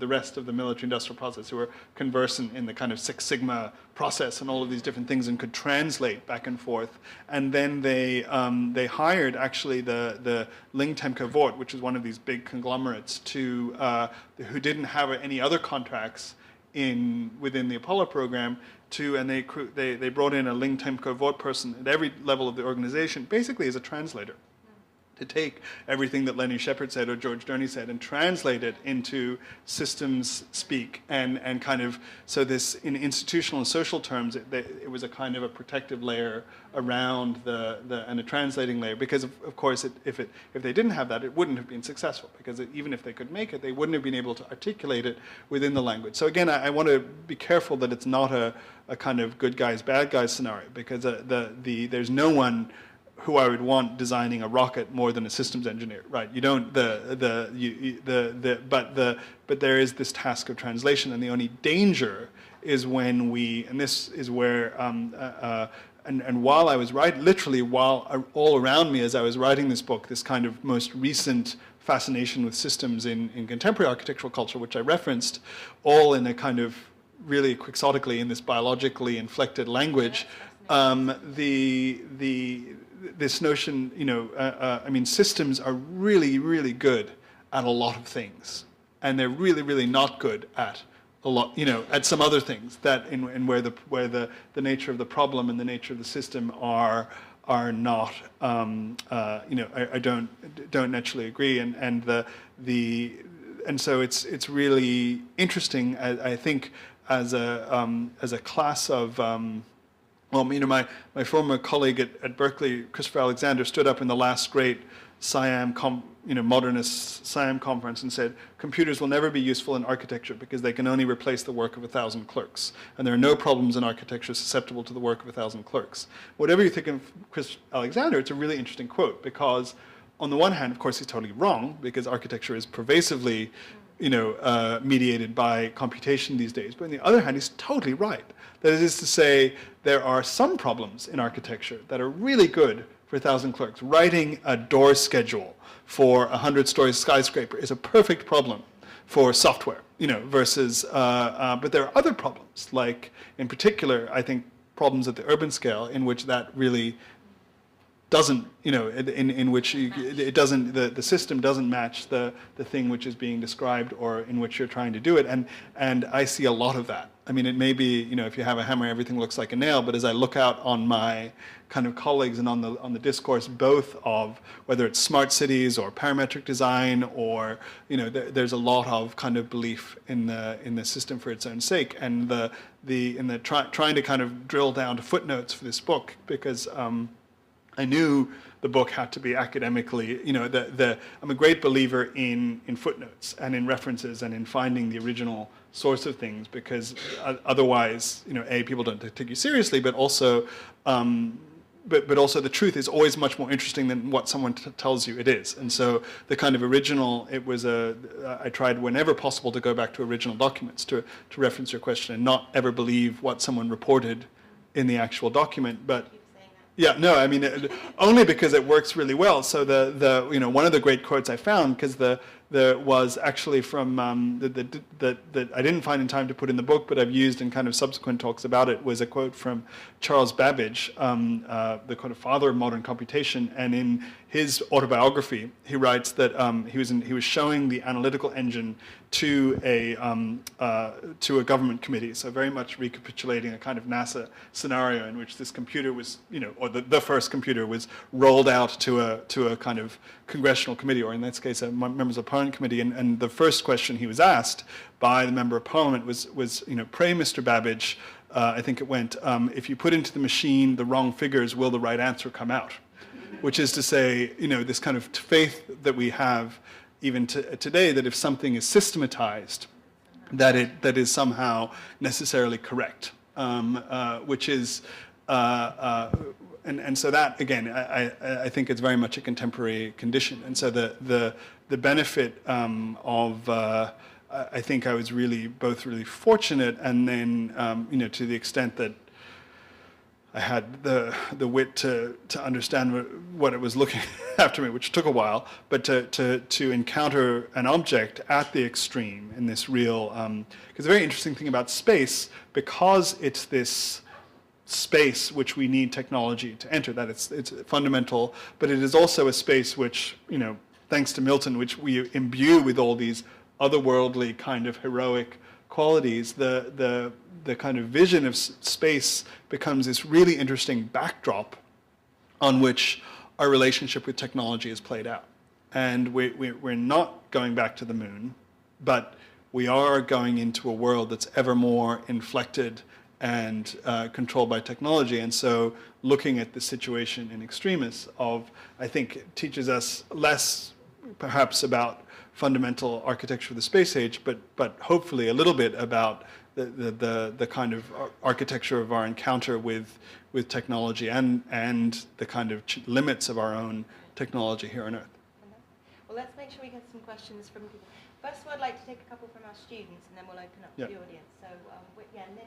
rest of the military-industrial process, who were conversant in the kind of Six Sigma process and all of these different things and could translate back and forth. And then they hired actually the Ling Temco Vought, which is one of these big conglomerates, who didn't have any other contracts within the Apollo program, and they brought in a Ling Temco Vought person at every level of the organization, basically as a translator, to take everything that Lenny Shepard said or George Durney said and translate it into systems speak, and kind of, so this, in institutional and social terms, it was a kind of a protective layer around and a translating layer, because of course if they didn't have that, it wouldn't have been successful, because even if they could make it, they wouldn't have been able to articulate it within the language. So again, I want to be careful that it's not a kind of good guys, bad guys scenario, because there's no one who I would want designing a rocket more than a systems engineer, right? You don't but there is this task of translation, and the only danger is when and this is where and while I was literally while all around me as I was writing this book, this kind of most recent fascination with systems in contemporary architectural culture, which I referenced, all in a kind of really quixotically in this biologically inflected language, this notion, systems are really, really good at a lot of things, and they're really, really not good at a lot, at some other things that where the nature of the problem and the nature of the system are not, I don't naturally agree, and so it's really interesting, I think, as a class of. My former colleague at Berkeley, Christopher Alexander, stood up in the last great modernist Siam conference and said, computers will never be useful in architecture because they can only replace the work of 1,000 clerks. And there are no problems in architecture susceptible to the work of 1,000 clerks. Whatever you think of Chris Alexander, it's a really interesting quote, because on the one hand, of course, he's totally wrong, because architecture is pervasively mediated by computation these days. But on the other hand, he's totally right. That is to say, there are some problems in architecture that are really good for 1,000 clerks. Writing a door schedule for a 100-story skyscraper is a perfect problem for software, versus, but there are other problems, like, in particular, I think, problems at the urban scale in which that really doesn't, in which it doesn't, the system doesn't match the thing which is being described or in which you're trying to do it, and I see a lot of that. I mean, it may be, if you have a hammer, everything looks like a nail, but as I look out on my kind of colleagues and on the discourse, both of whether it's smart cities or parametric design, or, there's a lot of kind of belief in the system for its own sake, and trying to kind of drill down to footnotes for this book, because I knew the book had to be academically, I'm a great believer in footnotes and in references and in finding the original source of things, because otherwise, people don't take you seriously, but also, but also the truth is always much more interesting than what someone tells you it is. And so the kind of original, I tried whenever possible to go back to original documents to reference your question and not ever believe what someone reported in the actual document, but Yeah, no, I mean, only because it works really well. So one of the great quotes I found, because the was actually from that I didn't find in time to put in the book, but I've used in kind of subsequent talks about it, was a quote from Charles Babbage, the kind of father of modern computation, and in his autobiography, he writes that he was showing the analytical engine to a government committee, so very much recapitulating a kind of NASA scenario in which this computer was, or the first computer was rolled out to a kind of congressional committee, or in this case, a members of parliament committee, and the first question he was asked by the member of parliament was pray, Mr. Babbage, I think it went, if you put into the machine the wrong figures, will the right answer come out? Which is to say, this kind of faith that we have even today, that if something is systematized, that is somehow necessarily correct, which is, and so that, again, I think it's very much a contemporary condition. And so the benefit of, I think I was both really fortunate, and then, to the extent that I had the wit to understand what it was looking after me, which took a while, but to encounter an object at the extreme in this real, because the very interesting thing about space, because it's this space which we need technology to enter, that it's fundamental, but it is also a space which, thanks to Milton, which we imbue with all these otherworldly kind of heroic qualities, the kind of vision of space becomes this really interesting backdrop on which our relationship with technology is played out. And we're not going back to the moon, but we are going into a world that's ever more inflected and controlled by technology. And so looking at the situation in extremis I think teaches us less perhaps about fundamental architecture of the space age, but hopefully a little bit about the kind of architecture of our encounter with technology and the kind of limits of our own technology here on Earth. Well, let's make sure we get some questions from people. First of all, I'd like to take a couple from our students, and then we'll open up to the audience. So, yeah,